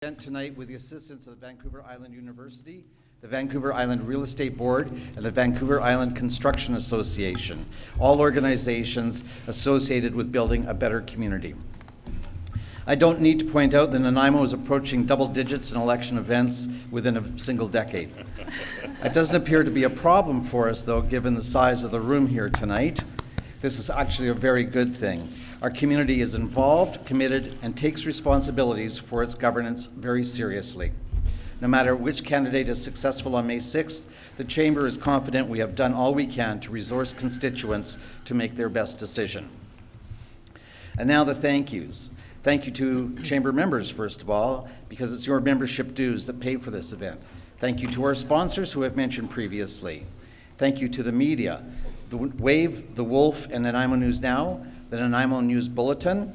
Tonight with the assistance of the Vancouver Island University, the Vancouver Island Real Estate Board, and the Vancouver Island Construction Association, all organizations associated with building a better community. I don't need to point out that Nanaimo is approaching double digits in election events within a single decade. It doesn't appear to be a problem for us, though, given the size of the room here tonight. This is actually a very good thing. Our community is involved, committed, and takes responsibilities for its governance very seriously. No matter which candidate is successful on May 6th, the Chamber is confident we have done all we can to resource constituents to make their best decision. And now the thank yous. Thank you to Chamber members, first of all, because it's your membership dues that pay for this event. Thank you to our sponsors who I've mentioned previously. Thank you to the media, the Wave, the Wolf, and Nanaimo News Now, the Nanaimo News Bulletin,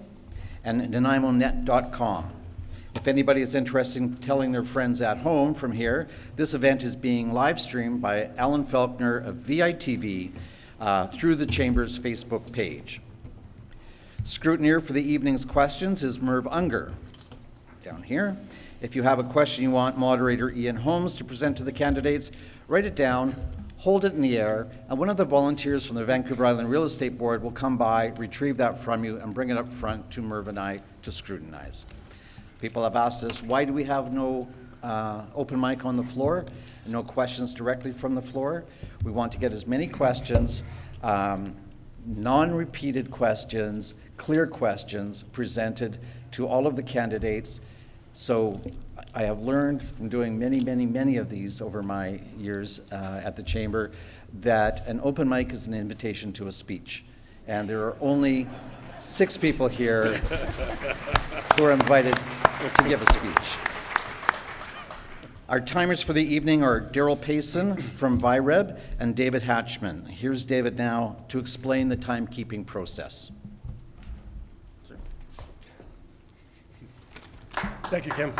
and NanaiMoNet.com. If anybody is interested in telling their friends at home from here, this event is being live streamed by Alan Faulkner of VITV through the Chamber's Facebook page. Scrutineer for the evening's questions is Merv Unger, down here. If you have a question you want moderator Ian Holmes to present to the candidates, write it down, hold it in the air, and one of the volunteers from the Vancouver Island Real Estate Board will come by, retrieve that from you, and bring it up front to Merv and I to scrutinize. People have asked us, why do we have no open mic on the floor, and no questions directly from the floor? We want to get as many questions, non-repeated questions, clear questions presented to all of the candidates. So I have learned from doing many of these over my years at the Chamber that an open mic is an invitation to a speech. And there are only 6 people here who are invited to give a speech. Our timers for the evening are Daryl Payson from VIREB and David Hatchman. Here's David now to explain the timekeeping process. Thank you, Kim.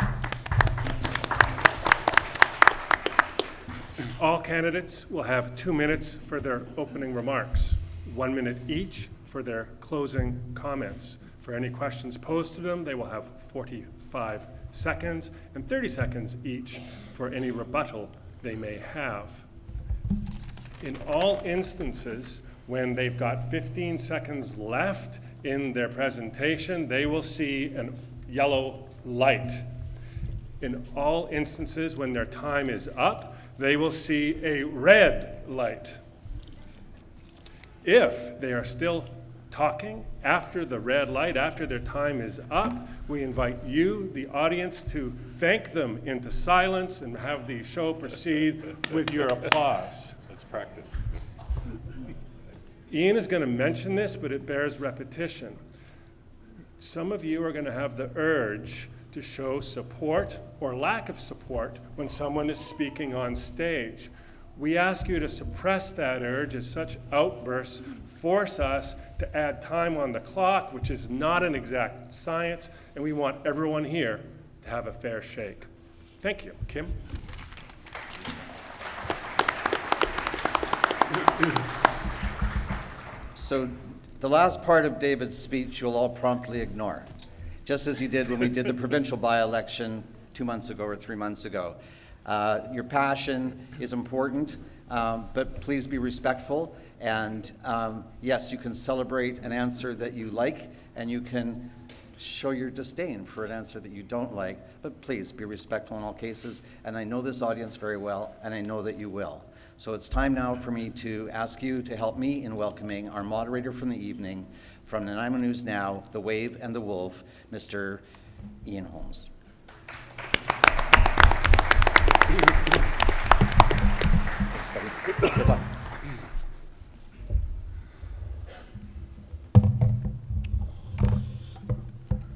All candidates will have 2 minutes for their opening remarks, 1 minute each for their closing comments. For any questions posed to them, they will have 45 seconds and 30 seconds each for any rebuttal they may have. In all instances, when they've got 15 seconds left in their presentation, they will see a yellow light. In all instances, when their time is up, they will see a red light. If they are still talking after the red light, after their time is up, we invite you, the audience, to thank them into silence and have the show proceed with your applause. Let's practice. Ian is going to mention this, but it bears repetition. Some of you are going to have the urge to show support or lack of support when someone is speaking on stage. We ask you to suppress that urge, as such outbursts force us to add time on the clock, which is not an exact science, and we want everyone here to have a fair shake. Thank you. Kim? So the last part of David's speech you'll all promptly ignore, just as you did when we did the provincial by-election 2 months ago or 3 months ago. Your passion is important, but please be respectful. And yes, you can celebrate an answer that you like, and you can show your disdain for an answer that you don't like, but please be respectful in all cases. And I know this audience very well, and I know that you will. So it's time now for me to ask you to help me in welcoming our moderator from the evening, from Nanaimo News Now, the Wave and the Wolf, Mr. Ian Holmes. Thanks, buddy. Good luck.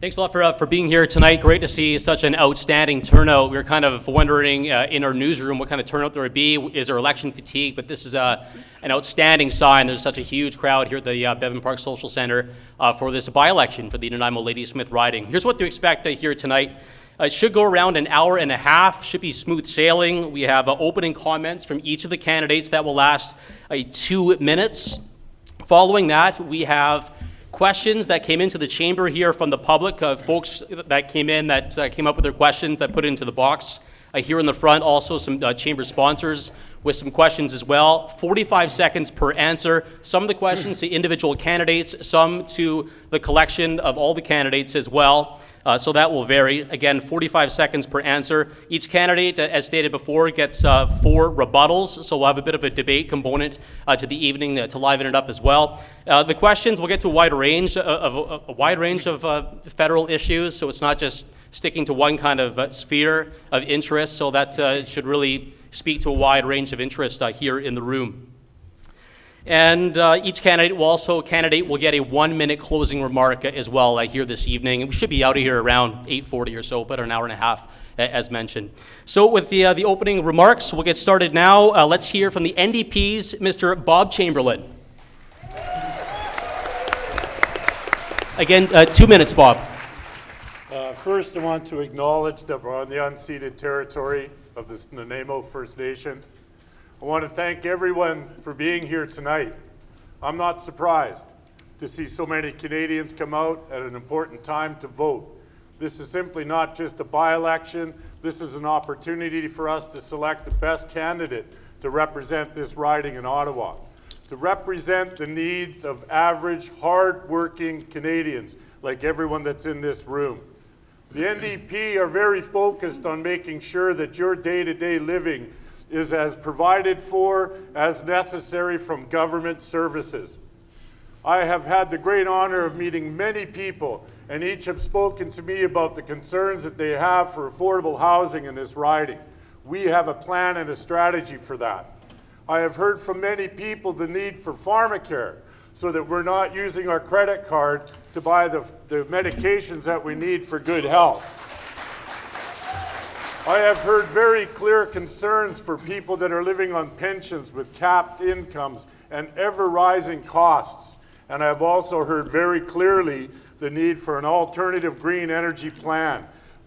Thanks a lot for being here tonight. Great to see such an outstanding turnout. We were kind of wondering in our newsroom what kind of turnout there would be. Is there election fatigue? But this is an outstanding sign. There's such a huge crowd here at the Bevan Park Social Center for this by-election for the Nanaimo Ladysmith riding. Here's what to expect here tonight. It should go around an hour and a half, should be smooth sailing. We have opening comments from each of the candidates that will last 2 minutes. Following that, we have questions that came into the chamber here from the public, folks that came in that came up with their questions that put it into the box. Here in the front, also some chamber sponsors with some questions as well. 45 seconds per answer. Some of the questions to individual candidates, some to the collection of all the candidates as well. So that will vary. Again, 45 seconds per answer. Each candidate, as stated before, gets 4 rebuttals, so we'll have a bit of a debate component to the evening to liven it up as well. The questions will get to a wide range of federal issues, so it's not just sticking to one kind of sphere of interest, so that should really speak to a wide range of interest here in the room. And each candidate will get a 1-minute closing remark as well here this evening. We should be out of here around 8:40 or so, about an hour and a half, as mentioned. So with the opening remarks, we'll get started now. Let's hear from the NDP's Mr. Bob Chamberlin. Again, 2 minutes, Bob. First, I want to acknowledge that we're on the unceded territory of the Nanaimo First Nation. I want to thank everyone for being here tonight. I'm not surprised to see so many Canadians come out at an important time to vote. This is simply not just a by-election. This is an opportunity for us to select the best candidate to represent this riding in Ottawa, to represent the needs of average, hard-working Canadians like everyone that's in this room. The NDP are very focused on making sure that your day-to-day living is as provided for as necessary from government services. I have had the great honor of meeting many people, and each have spoken to me about the concerns that they have for affordable housing in this riding. We have a plan and a strategy for that. I have heard from many people the need for pharmacare, so that we're not using our credit card to buy the medications that we need for good health. I have heard very clear concerns for people that are living on pensions with capped incomes and ever-rising costs. And I have also heard very clearly the need for an alternative green energy plan.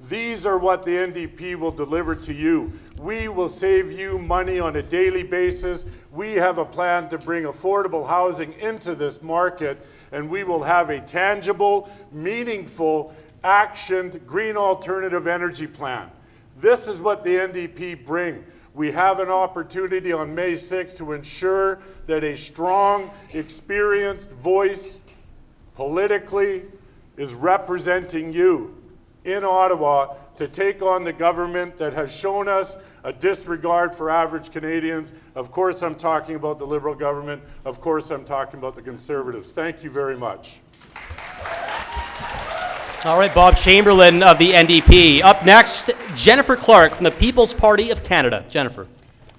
These are what the NDP will deliver to you. We will save you money on a daily basis. We have a plan to bring affordable housing into this market, and we will have a tangible, meaningful, actioned green alternative energy plan. This is what the NDP bring. We have an opportunity on May 6th to ensure that a strong, experienced voice politically is representing you in Ottawa to take on the government that has shown us a disregard for average Canadians. Of course, I'm talking about the Liberal government. Of course, I'm talking about the Conservatives. Thank you very much. All right, Bob Chamberlin of the NDP. Up next, Jennifer Clarke from the People's Party of Canada. Jennifer.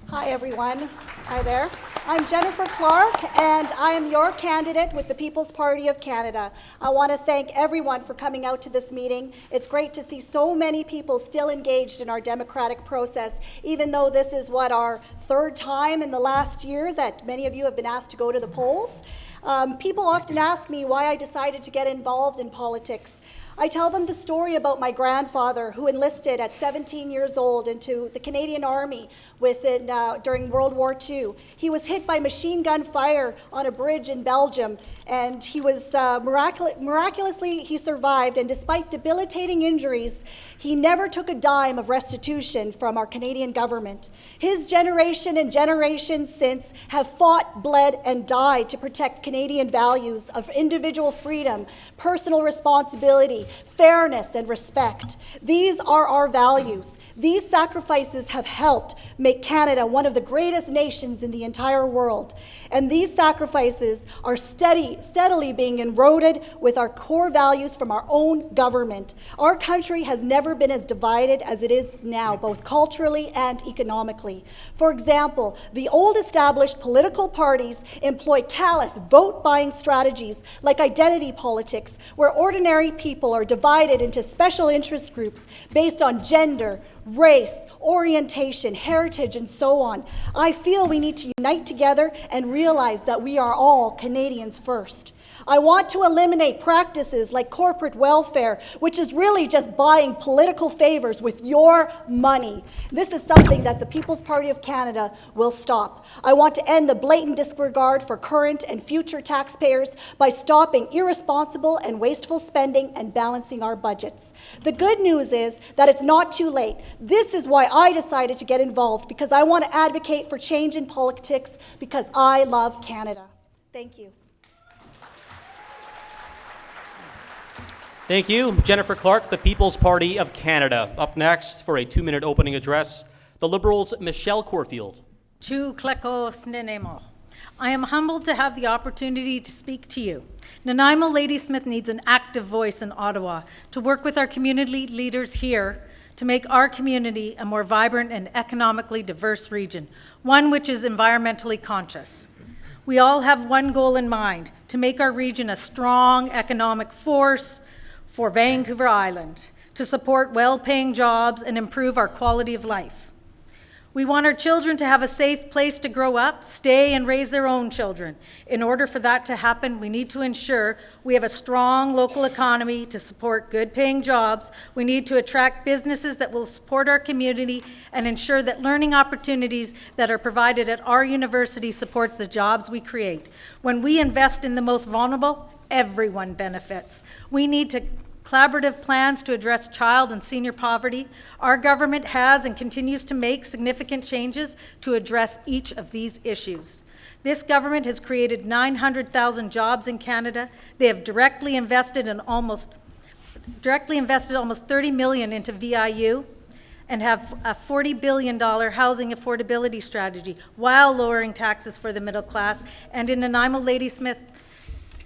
Hi, everyone. Hi there. I'm Jennifer Clarke, and I am your candidate with the People's Party of Canada. I want to thank everyone for coming out to this meeting. It's great to see so many people still engaged in our democratic process, even though this is our 3rd time in the last year that many of you have been asked to go to the polls. People often ask me why I decided to get involved in politics. I tell them the story about my grandfather who enlisted at 17 years old into the Canadian Army during World War II. He was hit by machine gun fire on a bridge in Belgium, and he was miraculously he survived, and despite debilitating injuries, he never took a dime of restitution from our Canadian government. His generation and generations since have fought, bled, and died to protect Canadian values of individual freedom, personal responsibility, fairness, and respect. These are our values. These sacrifices have helped make Canada one of the greatest nations in the entire world. And these sacrifices are steadily being eroded with our core values from our own government. Our country has never been as divided as it is now, both culturally and economically. For example, the old established political parties employ callous vote-buying strategies like identity politics, where ordinary people are divided into special interest groups based on gender, race, orientation, heritage, and so on. I feel we need to unite together and realize that we are all Canadians first. I want to eliminate practices like corporate welfare, which is really just buying political favors with your money. This is something that the People's Party of Canada will stop. I want to end the blatant disregard for current and future taxpayers by stopping irresponsible and wasteful spending and balancing our budgets. The good news is that it's not too late. This is why I decided to get involved, because I want to advocate for change in politics, because I love Canada. Thank you. Thank you. Jennifer Clarke, the People's Party of Canada. Up next for a 2-minute opening address, the Liberals' Michelle Corfield. Chu Klekos Nanaimo. I am humbled to have the opportunity to speak to you. Nanaimo Ladysmith needs an active voice in Ottawa to work with our community leaders here to make our community a more vibrant and economically diverse region, one which is environmentally conscious. We all have one goal in mind, to make our region a strong economic force for Vancouver Island, to support well-paying jobs and improve our quality of life. We want our children to have a safe place to grow up, stay, and raise their own children. In order for that to happen, we need to ensure we have a strong local economy to support good-paying jobs. We need to attract businesses that will support our community and ensure that learning opportunities that are provided at our university supports the jobs we create. When we invest in the most vulnerable, everyone benefits. We need to collaborative plans to address child and senior poverty. Our government has and continues to make significant changes to address each of these issues. This government has created 900,000 jobs in Canada. They have directly invested almost $30 million into VIU and have a $40 billion housing affordability strategy while lowering taxes for the middle class. And in Nanaimo Ladysmith,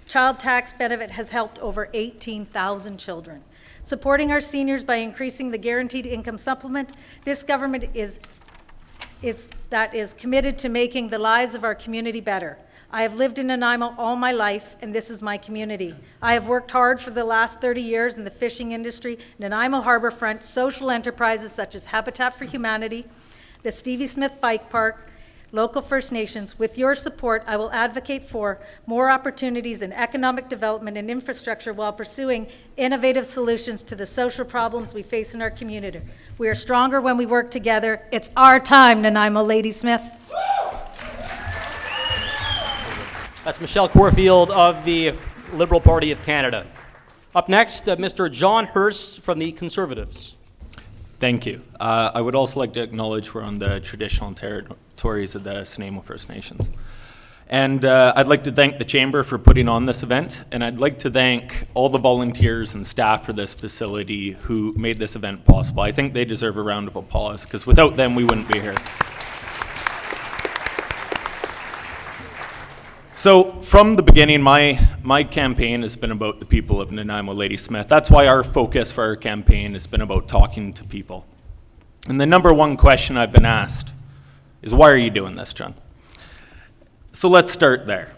child tax benefit has helped over 18,000 children. Supporting our seniors by increasing the guaranteed income supplement, this government is committed to making the lives of our community better. I have lived in Nanaimo all my life, and this is my community. I have worked hard for the last 30 years in the fishing industry, Nanaimo Harbourfront, social enterprises such as Habitat for Humanity, the Stevie Smith Bike Park, local First Nations. With your support, I will advocate for more opportunities in economic development and infrastructure while pursuing innovative solutions to the social problems we face in our community. We are stronger when we work together. It's our time, Nanaimo Ladysmith. That's Michelle Corfield of the Liberal Party of Canada. Up next, Mr. John Hirst from the Conservatives. Thank you. I would also like to acknowledge we're on the traditional territories of the Nanaimo First Nations. And I'd like to thank the Chamber for putting on this event, and I'd like to thank all the volunteers and staff for this facility who made this event possible. I think they deserve a round of applause, because without them, we wouldn't be here. So from the beginning, my campaign has been about the people of Nanaimo Ladysmith. That's why our focus for our campaign has been about talking to people. And the number one question I've been asked is, why are you doing this, John? So let's start there.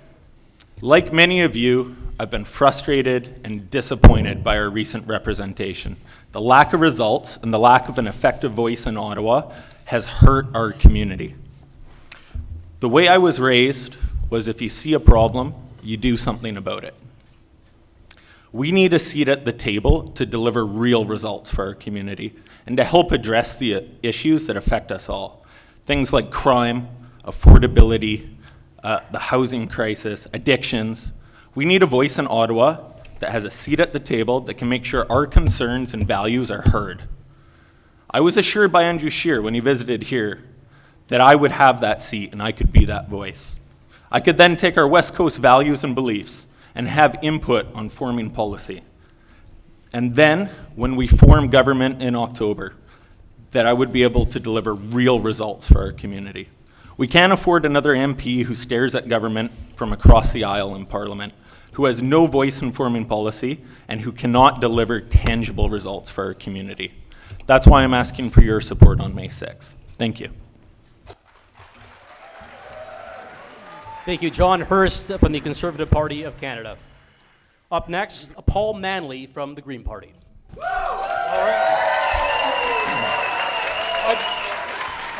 Like many of you, I've been frustrated and disappointed by our recent representation. The lack of results and the lack of an effective voice in Ottawa has hurt our community. The way I was raised was, if you see a problem, you do something about it. We need a seat at the table to deliver real results for our community and to help address the issues that affect us all. Things like crime, affordability, the housing crisis, addictions. We need a voice in Ottawa that has a seat at the table that can make sure our concerns and values are heard. I was assured by Andrew Scheer when he visited here that I would have that seat and I could be that voice. I could then take our West Coast values and beliefs and have input on forming policy. And then, when we form government in October, that I would be able to deliver real results for our community. We can't afford another MP who stares at government from across the aisle in Parliament, who has no voice in forming policy, and who cannot deliver tangible results for our community. That's why I'm asking for your support on May 6th. Thank you. Thank you, John Hirst from the Conservative Party of Canada. Up next, Paul Manley from the Green Party.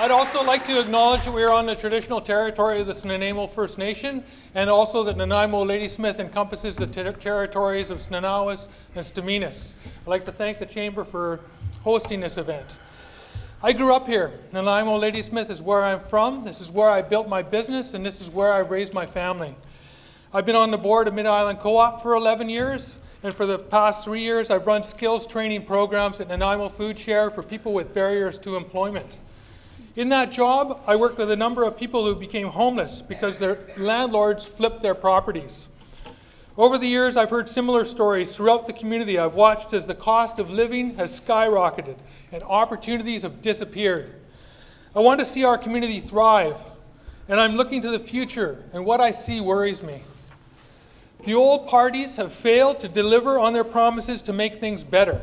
I I'd also like to acknowledge that we are on the traditional territory of the Nanaimo First Nation, and also that Nanaimo Ladysmith encompasses the territories of Snanawas and Staminas. I'd like to thank the Chamber for hosting this event. I grew up here. Nanaimo Ladysmith is where I'm from. This is where I built my business, and this is where I raised my family. I've been on the board of Mid-Island Co-op for 11 years, and for the past 3 years, I've run skills training programs at Nanaimo Food Share for people with barriers to employment. In that job, I worked with a number of people who became homeless because their landlords flipped their properties. Over the years, I've heard similar stories throughout the community. I've watched as the cost of living has skyrocketed and opportunities have disappeared. I want to see our community thrive, and I'm looking to the future, and what I see worries me. The old parties have failed to deliver on their promises to make things better.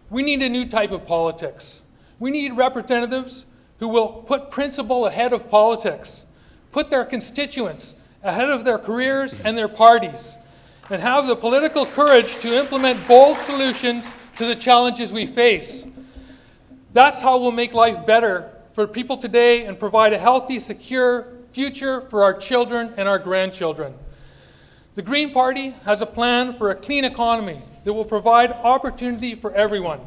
We need a new type of politics. We need representatives who will put principle ahead of politics, put their constituents ahead of their careers and their parties, and have the political courage to implement bold solutions to the challenges we face. That's how we'll make life better for people today and provide a healthy, secure future for our children and our grandchildren. The Green Party has a plan for a clean economy that will provide opportunity for everyone.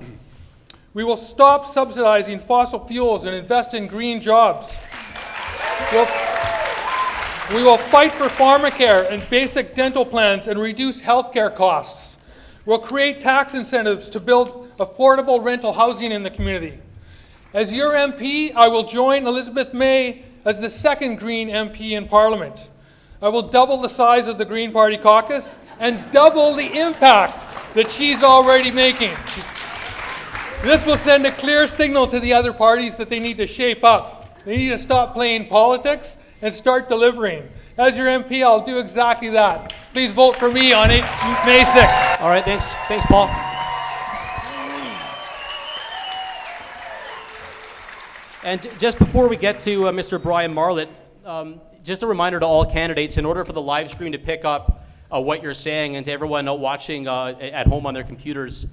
We will stop subsidizing fossil fuels and invest in green jobs. We will fight for pharmacare and basic dental plans and reduce healthcare costs. We'll create tax incentives to build affordable rental housing in the community. As your MP, I will join Elizabeth May as the second Green MP in Parliament. I will double the size of the Green Party caucus and double the impact that she's already making. This will send a clear signal to the other parties that they need to shape up. They need to stop playing politics and start delivering. As your MP, I'll do exactly that. Please vote for me on May 6th. All right, thanks. Thanks, Paul. And just before we get to Mr. Brian Marlatt, just a reminder to all candidates, in order for the live stream to pick up what you're saying, and to everyone watching at home on their computers,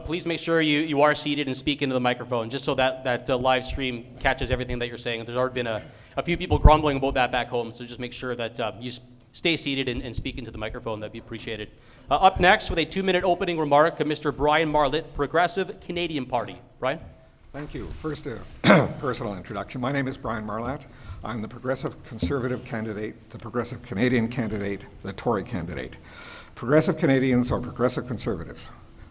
please make sure you are seated and speak into the microphone, just so that live stream catches everything that you're saying. There's already been a few people grumbling about that back home, so just make sure that you stay seated and speak into the microphone. That'd be appreciated. Up next, with a 2-minute opening remark, Mr. Brian Marlatt, Progressive Canadian Party. Brian? Thank you. First, a personal introduction. My name is Brian Marlatt. I'm the Progressive Conservative candidate, the Progressive Canadian candidate, the Tory candidate. Progressive Canadians are progressive conservatives.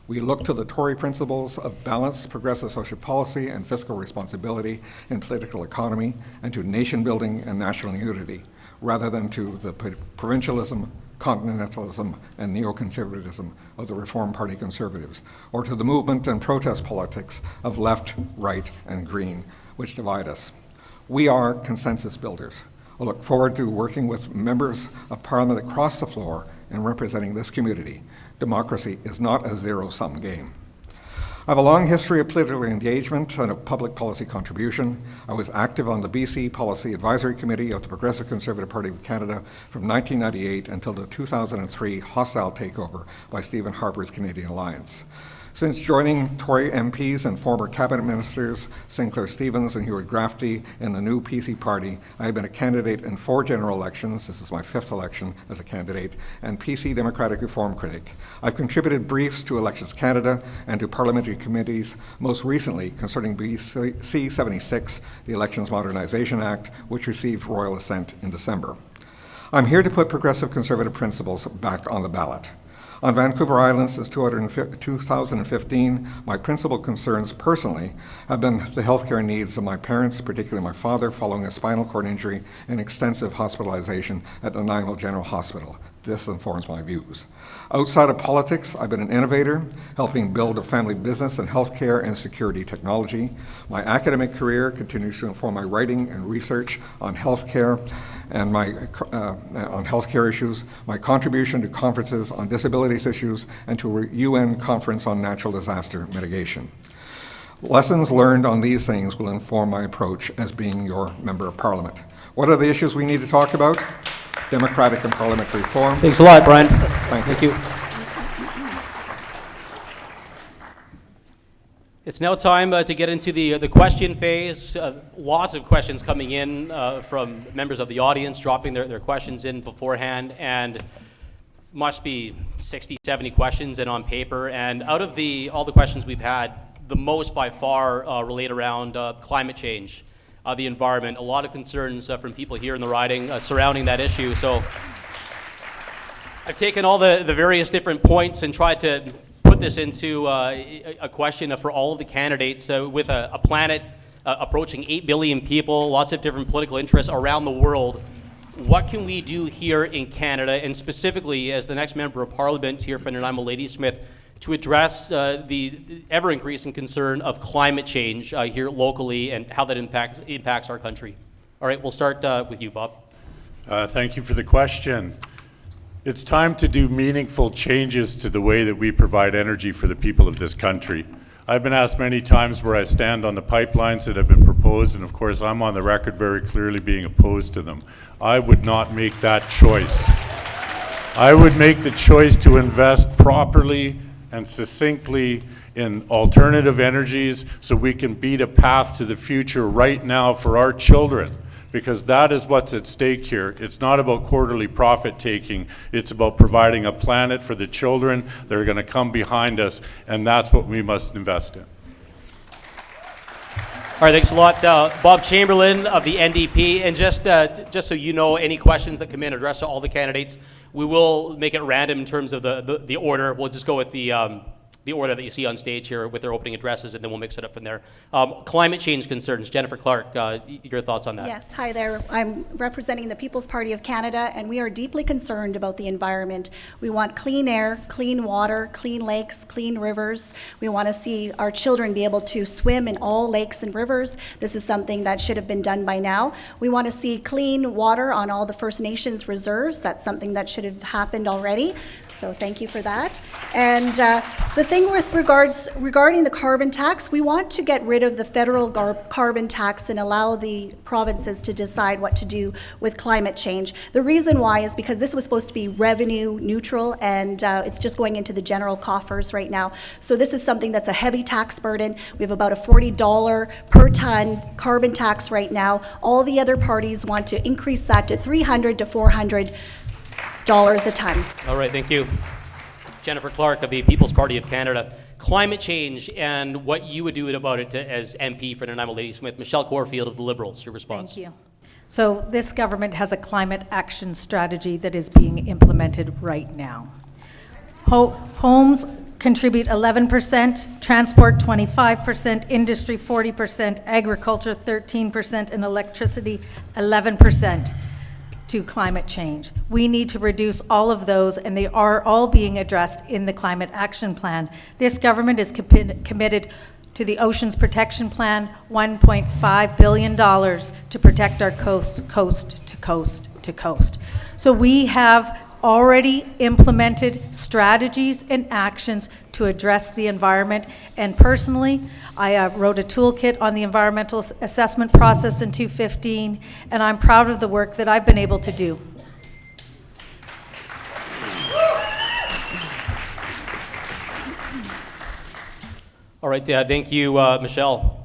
We look to the Tory principles of balanced progressive social policy and fiscal responsibility in political economy, and to nation building and national unity, rather than to the provincialism, continentalism, and neoconservatism of the Reform Party Conservatives, or to the movement and protest politics of left, right, and green, which divide us. We are consensus builders. I look forward to working with members of Parliament across the floor and representing this community. Democracy is not a zero-sum game. I have a long history of political engagement and of public policy contribution. I was active on the BC Policy Advisory Committee of the Progressive Conservative Party of Canada from 1998 until the 2003 hostile takeover by Stephen Harper's Canadian Alliance. Since joining Tory MPs and former cabinet ministers Sinclair Stevens and Hewart Grafty in the new PC party, I have been a candidate in 4 general elections. This is my 5th election as a candidate, and PC Democratic Reform critic. I've contributed briefs to Elections Canada and to parliamentary committees, most recently concerning BC 76, the Elections Modernization Act, which received royal assent in December. I'm here to put progressive conservative principles back on the ballot. On Vancouver Island since 2015, my principal concerns personally have been the healthcare needs of my parents, particularly my father, following a spinal cord injury and extensive hospitalization at Nanaimo General Hospital. This informs my views. Outside of politics, I've been an innovator, helping build a family business in healthcare and security technology. My academic career continues to inform my writing and research on healthcare and on healthcare issues, my contribution to conferences on disabilities issues, and to a UN conference on natural disaster mitigation. Lessons learned on these things will inform my approach as being your Member of Parliament. What are the issues we need to talk about? Democratic and parliamentary reform. Thanks a lot, Brian. Thank you. It's now time to get into the question phase. Lots of questions coming in from members of the audience, dropping their questions in beforehand, and must be 60, 70 questions in on paper. And out of all the questions we've had, the most by far relate around climate change, the environment. A lot of concerns from people here in the riding surrounding that issue. So I've taken all the various different points and tried to put this into a question for all of the candidates with a planet approaching 8 billion people, lots of different political interests around the world. What can we do here in Canada, and specifically as the next member of Parliament here for Nanaimo Ladysmith, to address the ever-increasing concern of climate change here locally and how that impacts our country? All right, we'll start with you, Bob. Thank you for the question. It's time to do meaningful changes to the way that we provide energy for the people of this country. I've been asked many times where I stand on the pipelines that have been proposed, and of course I'm on the record very clearly being opposed to them. I would not make that choice. I would make the choice to invest properly and succinctly in alternative energies so we can beat a path to the future right now for our children, because that is what's at stake here. It's not about quarterly profit taking, it's about providing a planet for the children that are going to come behind us, and that's what we must invest in. All right, thanks a lot. Bob Chamberlin of the NDP, and just so you know, any questions that come in addressed to all the candidates, we will make it random in terms of the order. We'll just go with the order that you see on stage here with their opening addresses, and then we'll mix it up from there. Climate change concerns. Jennifer Clarke, your thoughts on that? Yes, hi there. I'm representing the People's Party of Canada, and we are deeply concerned about the environment. We want clean air, clean water, clean lakes, clean rivers. We want to see our children be able to swim in all lakes and rivers. This is something that should have been done by now. We want to see clean water on all the First Nations reserves. That's something that should have happened already. So thank you for that. And the thing with regarding the carbon tax, we want to get rid of the federal carbon tax and allow the provinces to decide what to do with climate change. The reason why is because this was supposed to be revenue neutral, and it's just going into the general coffers right now. So this is something that's a heavy tax burden. We have about a $40 per ton carbon tax right now. All the other parties want to increase that to $300 to $400 a ton. All right, thank you. Jennifer Clarke of the People's Party of Canada. Climate change and what you would do about it as MP for Nanaimo Ladysmith. Michelle Corfield of the Liberals, your response. Thank you. So this government has a climate action strategy that is being implemented right now. Homes contribute 11%, transport 25%, industry 40%, agriculture 13%, and electricity 11%. To climate change. We need to reduce all of those, and they are all being addressed in the Climate Action Plan. This government is committed to the Oceans Protection Plan, $1.5 billion to protect our coast, coast to coast to coast. So we have already implemented strategies and actions to address the environment. And personally, I wrote a toolkit on the environmental assessment process in 2015, and I'm proud of the work that I've been able to do. All right, thank you, Michelle.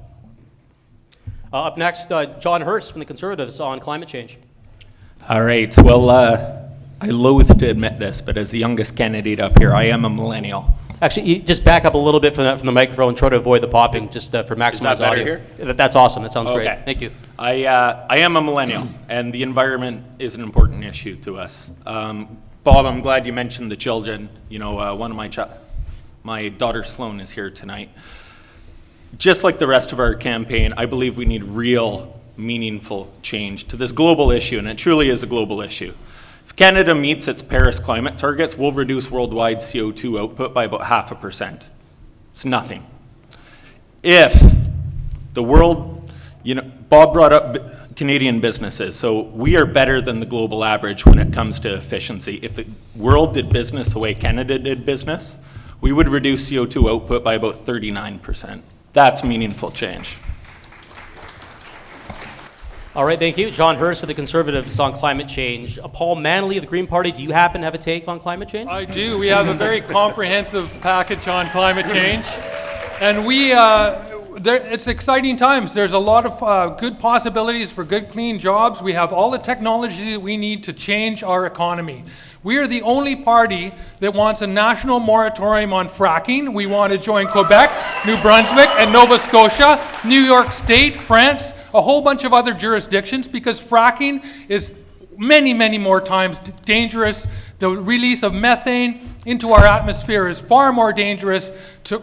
Up next, John Hirst from the Conservatives on climate change. All right, well, I loathe to admit this, but as the youngest candidate up here, I am a millennial. Actually, you just back up a little bit from the microphone and try to avoid the popping, just for maximized Is that better audio. here? That's awesome. That sounds Okay. great. Thank you. I am a millennial, and the environment is an important issue to us. Bob, I'm glad you mentioned the children. You know, one of my daughter Sloan is here tonight. Just like the rest of our campaign, I believe we need real, meaningful change to this global issue, and it truly is a global issue. If Canada meets its Paris climate targets, we'll reduce worldwide CO2 output by about 0.5%. It's nothing. If the world, Bob brought up Canadian businesses, so we are better than the global average when it comes to efficiency. If the world did business the way Canada did business, we would reduce CO2 output by about 39%. That's meaningful change. All right, thank you. John Hirst of the Conservatives on climate change. Paul Manley of the Green Party, do you happen to have a take on climate change? I do. We have a very comprehensive package on climate change. And it's exciting times. There's a lot of good possibilities for good, clean jobs. We have all the technology that we need to change our economy. We are the only party that wants a national moratorium on fracking. We want to join Quebec, New Brunswick, and Nova Scotia, New York State, France, a whole bunch of other jurisdictions, because fracking is many, many more times dangerous. The release of methane into our atmosphere is far more dangerous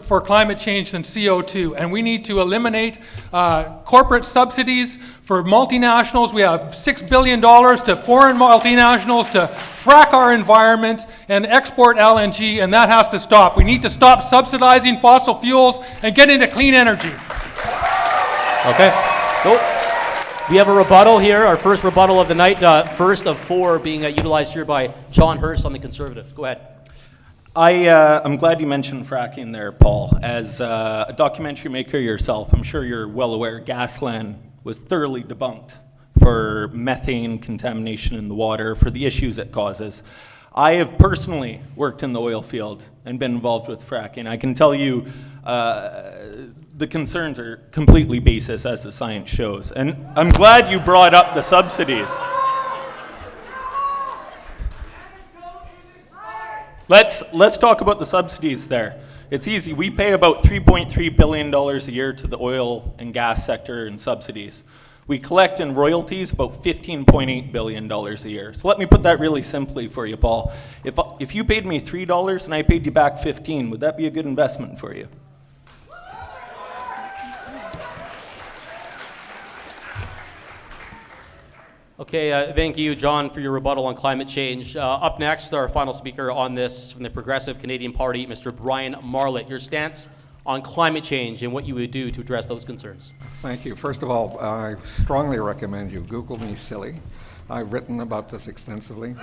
for climate change than CO2. And we need to eliminate corporate subsidies for multinationals. We have $6 billion to foreign multinationals to frack our environment and export LNG, and that has to stop. We need to stop subsidizing fossil fuels and get into clean energy. Okay. Cool. We have a rebuttal here, our first rebuttal of the night, first of four being utilized here by John Hirst on the Conservatives. Go ahead. I'm glad you mentioned fracking there, Paul. As a documentary maker yourself, I'm sure you're well aware Gasland was thoroughly debunked for methane contamination in the water, for the issues it causes. I have personally worked in the oil field and been involved with fracking. I can tell you the concerns are completely baseless, as the science shows. And I'm glad you brought up the subsidies. Let's talk about the subsidies there. It's easy. We pay about $3.3 billion a year to the oil and gas sector in subsidies. We collect in royalties about $15.8 billion a year. So let me put that really simply for you, Paul. If you paid me $3 and I paid you back $15, would that be a good investment for you? Okay, thank you, John, for your rebuttal on climate change. Up next, our final speaker on this from the Progressive Canadian Party, Mr. Brian Marlatt. Your stance on climate change and what you would do to address those concerns. Thank you. First of all, I strongly recommend you Google me silly. I've written about this extensively.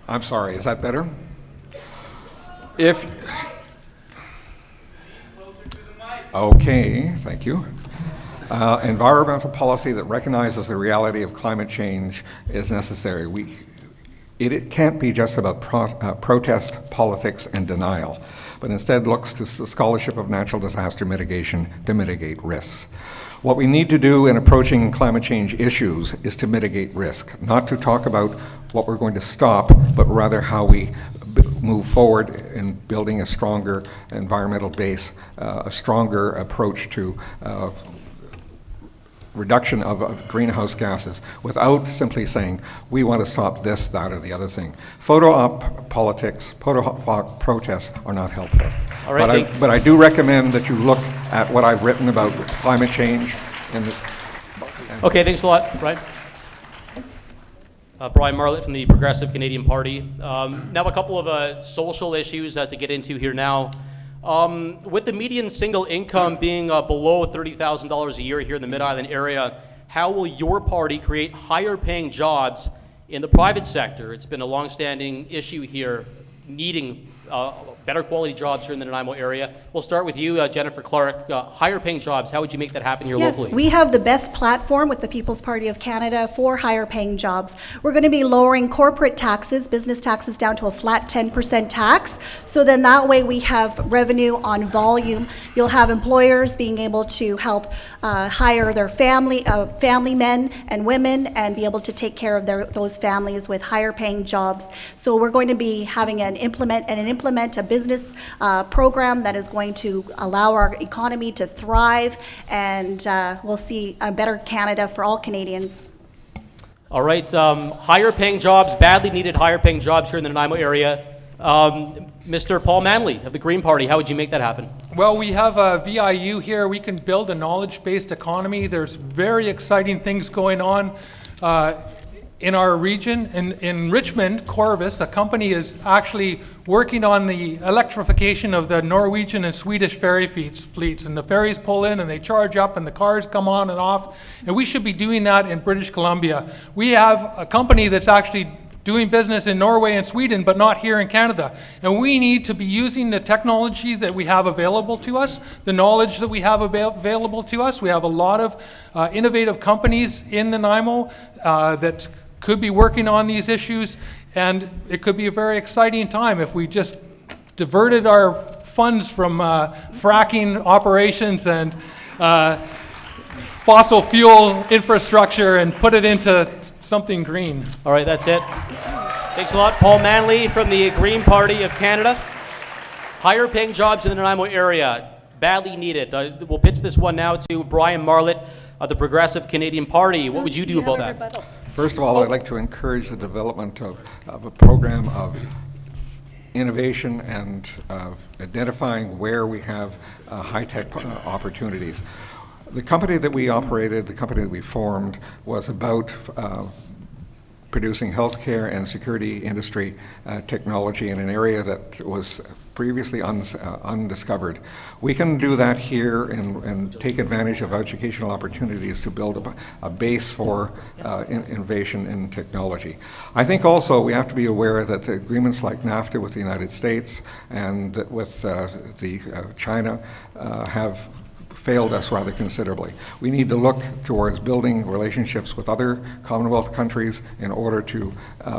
I'm sorry, is that better? Okay, thank you. Environmental policy that recognizes the reality of climate change is necessary. It can't be just about protest, politics, and denial, but instead looks to the scholarship of natural disaster mitigation to mitigate risks. What we need to do in approaching climate change issues is to mitigate risk, not to talk about what we're going to stop, but rather how we move forward in building a stronger environmental base, a stronger approach to reduction of greenhouse gases without simply saying, we want to stop this, that, or the other thing. Photo op politics, photo op protests are not helpful. All right, but I do recommend that you look at what I've written about climate change. Okay, thanks a lot, Brian. Brian Marlatt from the Progressive Canadian Party. Now a couple of social issues to get into here now. With the median single income being below $30,000 a year here in the Mid-Island area, how will your party create higher paying jobs in the private sector? It's been a long-standing issue here, needing better quality jobs here in the Nanaimo area. We'll start with you, Jennifer Clarke. Higher paying jobs, how would you make that happen here locally? Yes, we have the best platform with the People's Party of Canada for higher paying jobs. We're going to be lowering corporate taxes, business taxes, down to a flat 10% tax. So then that way we have revenue on volume. You'll have employers being able to help hire their family men and women and be able to take care of those families with higher paying jobs. So we're going to be having implement a business program that is going to allow our economy to thrive, and we'll see a better Canada for all Canadians. All right, higher paying jobs, badly needed higher paying jobs here in the Nanaimo area. Mr. Paul Manley of the Green Party, how would you make that happen? Well, we have a VIU here. We can build a knowledge-based economy. There's very exciting things going on in our region. In Richmond, Corvus, a company is actually working on the electrification of the Norwegian and Swedish ferry fleets. And the ferries pull in and they charge up and the cars come on and off. And we should be doing that in British Columbia. We have a company that's actually doing business in Norway and Sweden, but not here in Canada. And we need to be using the technology that we have available to us, the knowledge that we have available to us. We have a lot of innovative companies in Nanaimo that could be working on these issues, and it could be a very exciting time if we just diverted our funds from fracking operations and fossil fuel infrastructure and put it into something green. All right, that's it. Thanks a lot. Paul Manley from the Green Party of Canada. Higher paying jobs in the Nanaimo area, badly needed. We'll pitch this one now to Brian Marlatt of the Progressive Canadian Party. What would you do about that? First of all, I'd like to encourage the development of a program of innovation and identifying where we have high-tech opportunities. The company that we operated, the company that we formed, was about producing healthcare and security industry technology in an area that was previously undiscovered. We can do that here and take advantage of educational opportunities to build a base for innovation in technology. I think also we have to be aware that the agreements like NAFTA with the United States and with China have failed us rather considerably. We need to look towards building relationships with other Commonwealth countries in order to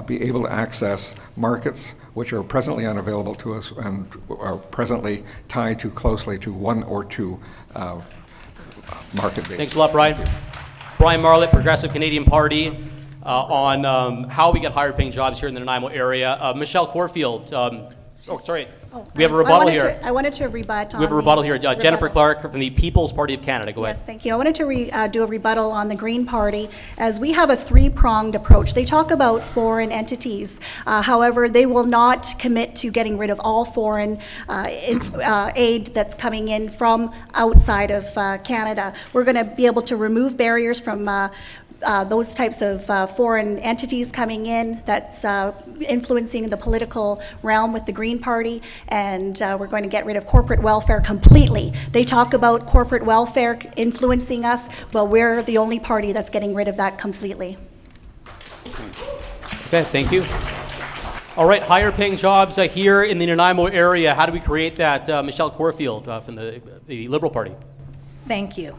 be able to access markets which are presently unavailable to us and are presently tied too closely to one or two market bases. Thanks a lot, Brian. Brian Marlatt, Progressive Canadian Party, on how we get higher paying jobs here in the Nanaimo area. Michelle Corfield, we have a rebuttal here. I wanted to rebut on We have a rebuttal here. Jennifer Clarke from the People's Party of Canada. Go ahead. Yes, thank you. I wanted to do a rebuttal on the Green Party, as we have a three-pronged approach. They talk about foreign entities. However, they will not commit to getting rid of all foreign aid that's coming in from outside of Canada. We're going to be able to remove barriers from those types of foreign entities coming in that's influencing the political realm with the Green Party, and we're going to get rid of corporate welfare completely. They talk about corporate welfare influencing us, but we're the only party that's getting rid of that completely. Okay, thank you. All right, higher paying jobs here in the Nanaimo area. How do we create that? Michelle Corfield from the Liberal Party. Thank you.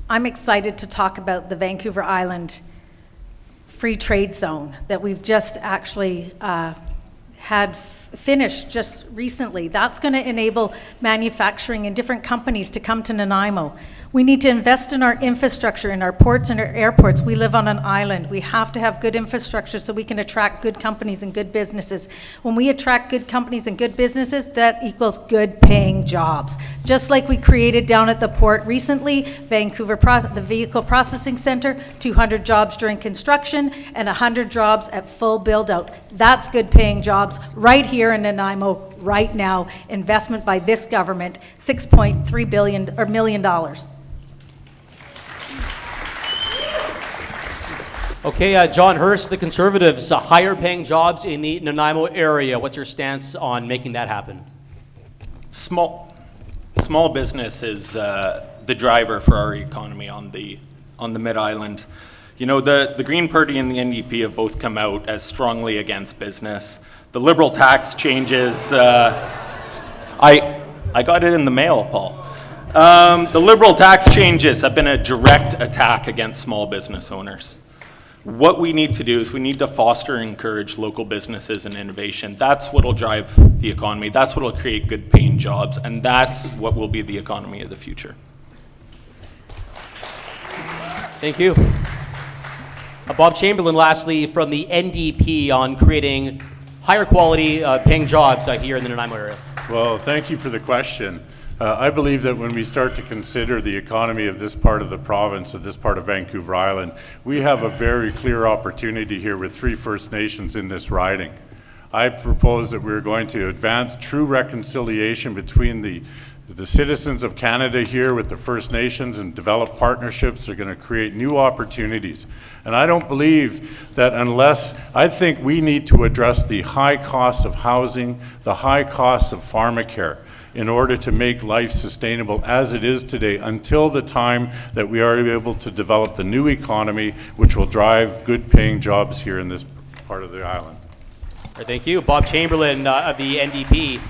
I'm excited to talk about the Vancouver Island Free Trade Zone that we've just actually had finished just recently. That's going to enable manufacturing and different companies to come to Nanaimo. We need to invest in our infrastructure, in our ports and our airports. We live on an island. We have to have good infrastructure so we can attract good companies and good businesses. When we attract good companies and good businesses, that equals good paying jobs. Just like we created down at the port recently, the Vehicle Processing Center, 200 jobs during construction and 100 jobs at full build out. That's good paying jobs right here in Nanaimo right now. Investment by this government, $6.3 million. Okay, John Hirst, the Conservatives, higher paying jobs in the Nanaimo area. What's your stance on making that happen? Small business is the driver for our economy on the Mid-Island. You know, the Green Party and the NDP have both come out as strongly against business. The Liberal tax changes, I got it in the mail, Paul. The Liberal tax changes have been a direct attack against small business owners. What we need to do is we need to foster and encourage local businesses and innovation. That's what will drive the economy. That's what will create good paying jobs. And that's what will be the economy of the future. Thank you. Bob Chamberlin, lastly, from the NDP on creating higher quality paying jobs here in the Nanaimo area. Well, thank you for the question. I believe that when we start to consider the economy of this part of the province, of this part of Vancouver Island, we have a very clear opportunity here with 3 First Nations in this riding. I propose that we're going to advance true reconciliation between the citizens of Canada here with the First Nations and develop partnerships that are going to create new opportunities. And I don't believe that I think we need to address the high costs of housing, the high costs of pharmacare, in order to make life sustainable as it is today until the time that we are able to develop the new economy which will drive good paying jobs here in this part of the island. All right, thank you. Bob Chamberlin of the NDP.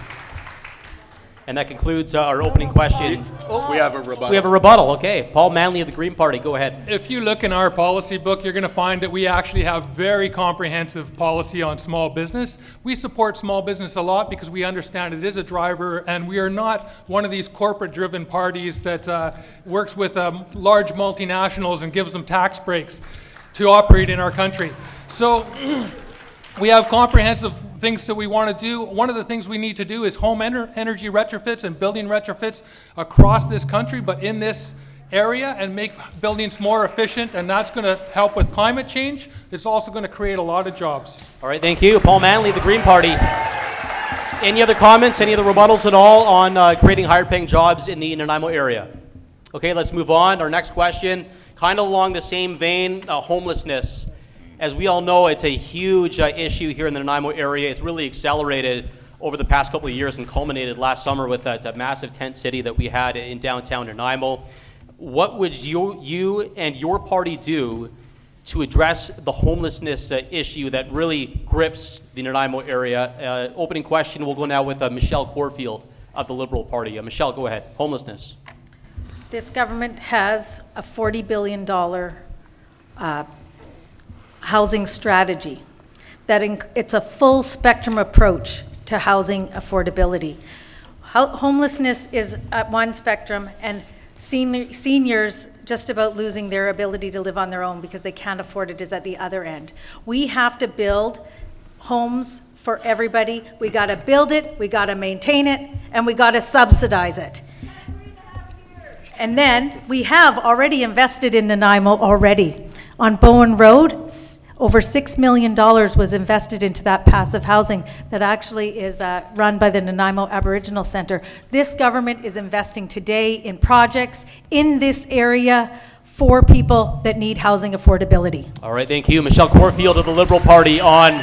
And that concludes our opening question. We have a rebuttal. We have a rebuttal, okay. Paul Manley of the Green Party, go ahead. If you look in our policy book, you're going to find that we actually have very comprehensive policy on small business. We support small business a lot because we understand it is a driver, and we are not one of these corporate-driven parties that works with large multinationals and gives them tax breaks to operate in our country. So we have comprehensive things that we want to do. One of the things we need to do is home energy retrofits and building retrofits across this country, but in this area, and make buildings more efficient, and that's going to help with climate change. It's also going to create a lot of jobs. All right, thank you. Paul Manley, the Green Party. Any other comments, any other rebuttals at all on creating higher paying jobs in the Nanaimo area? Okay, let's move on. Our next question, kind of along the same vein, homelessness. As we all know, it's a huge issue here in the Nanaimo area. It's really accelerated over the past couple of years and culminated last summer with that massive tent city that we had in downtown Nanaimo. What would you and your party do to address the homelessness issue that really grips the Nanaimo area? Opening question, we'll go now with Michelle Corfield of the Liberal Party. Michelle, go ahead. Homelessness. This government has a $40 billion housing strategy. It's a full spectrum approach to housing affordability. Homelessness is at one spectrum, and seniors just about losing their ability to live on their own because they can't afford it is at the other end. We have to build homes for everybody. We got to build it, we got to maintain it, and we got to subsidize it. And then we have already invested in Nanaimo already. On Bowen Road, over $6 million was invested into that passive housing that actually is run by the Nanaimo Aboriginal Centre. This government is investing today in projects in this area for people that need housing affordability. All right, thank you. Michelle Corfield of the Liberal Party on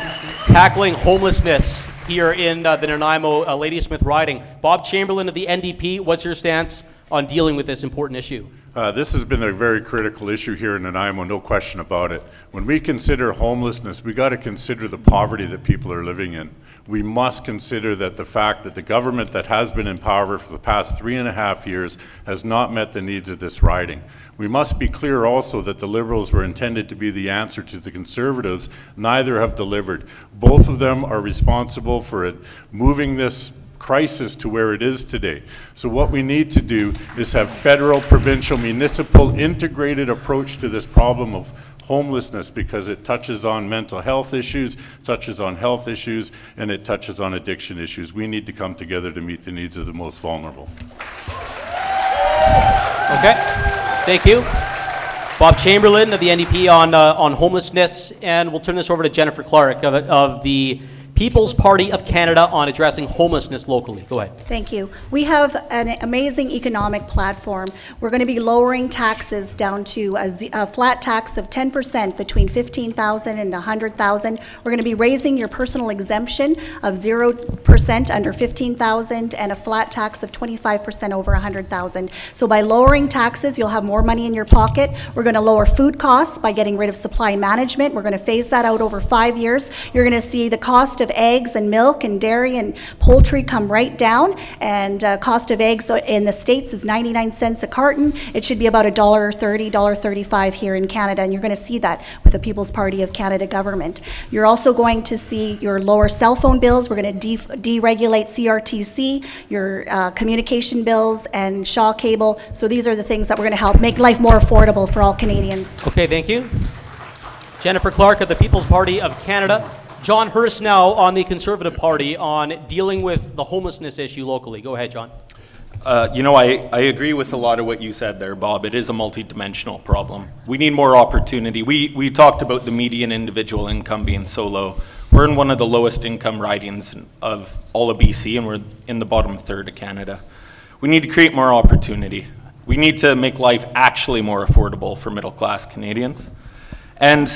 tackling homelessness here in the Nanaimo Ladysmith riding. Bob Chamberlin of the NDP, what's your stance on dealing with this important issue? This has been a very critical issue here in Nanaimo, no question about it. When we consider homelessness, we got to consider the poverty that people are living in. We must consider that the fact that the government that has been in power for the past 3.5 years has not met the needs of this riding. We must be clear also that the Liberals were intended to be the answer to the Conservatives. Neither have delivered. Both of them are responsible for it, moving this crisis to where it is today. So what we need to do is have federal, provincial, municipal integrated approach to this problem of homelessness, because it touches on mental health issues, touches on health issues, and it touches on addiction issues. We need to come together to meet the needs of the most vulnerable. Okay, thank you. Bob Chamberlin of the NDP on homelessness, and we'll turn this over to Jennifer Clarke of the People's Party of Canada on addressing homelessness locally. Go ahead. Thank you. We have an amazing economic platform. We're going to be lowering taxes down to a flat tax of 10% between $15,000 and $100,000. We're going to be raising your personal exemption of 0% under $15,000 and a flat tax of 25% over $100,000. So by lowering taxes, you'll have more money in your pocket. We're going to lower food costs by getting rid of supply management. We're going to phase that out over 5 years. You're going to see the cost of eggs and milk and dairy and poultry come right down, and cost of eggs in the States is 99 cents a carton. It should be about $1.30, $1.35 here in Canada, and you're going to see that with the People's Party of Canada government. You're also going to see your lower cell phone bills. We're going to deregulate CRTC, your communication bills, and Shaw Cable. So these are the things that we're going to help make life more affordable for all Canadians. Okay, thank you. Jennifer Clarke of the People's Party of Canada. John Hirst now on the Conservative Party on dealing with the homelessness issue locally. Go ahead, John. I agree with a lot of what you said there, Bob. It is a multidimensional problem. We need more opportunity. We talked about the median individual income being so low. We're in one of the lowest income ridings of all of BC, and we're in the bottom third of Canada. We need to create more opportunity. We need to make life actually more affordable for middle-class Canadians. And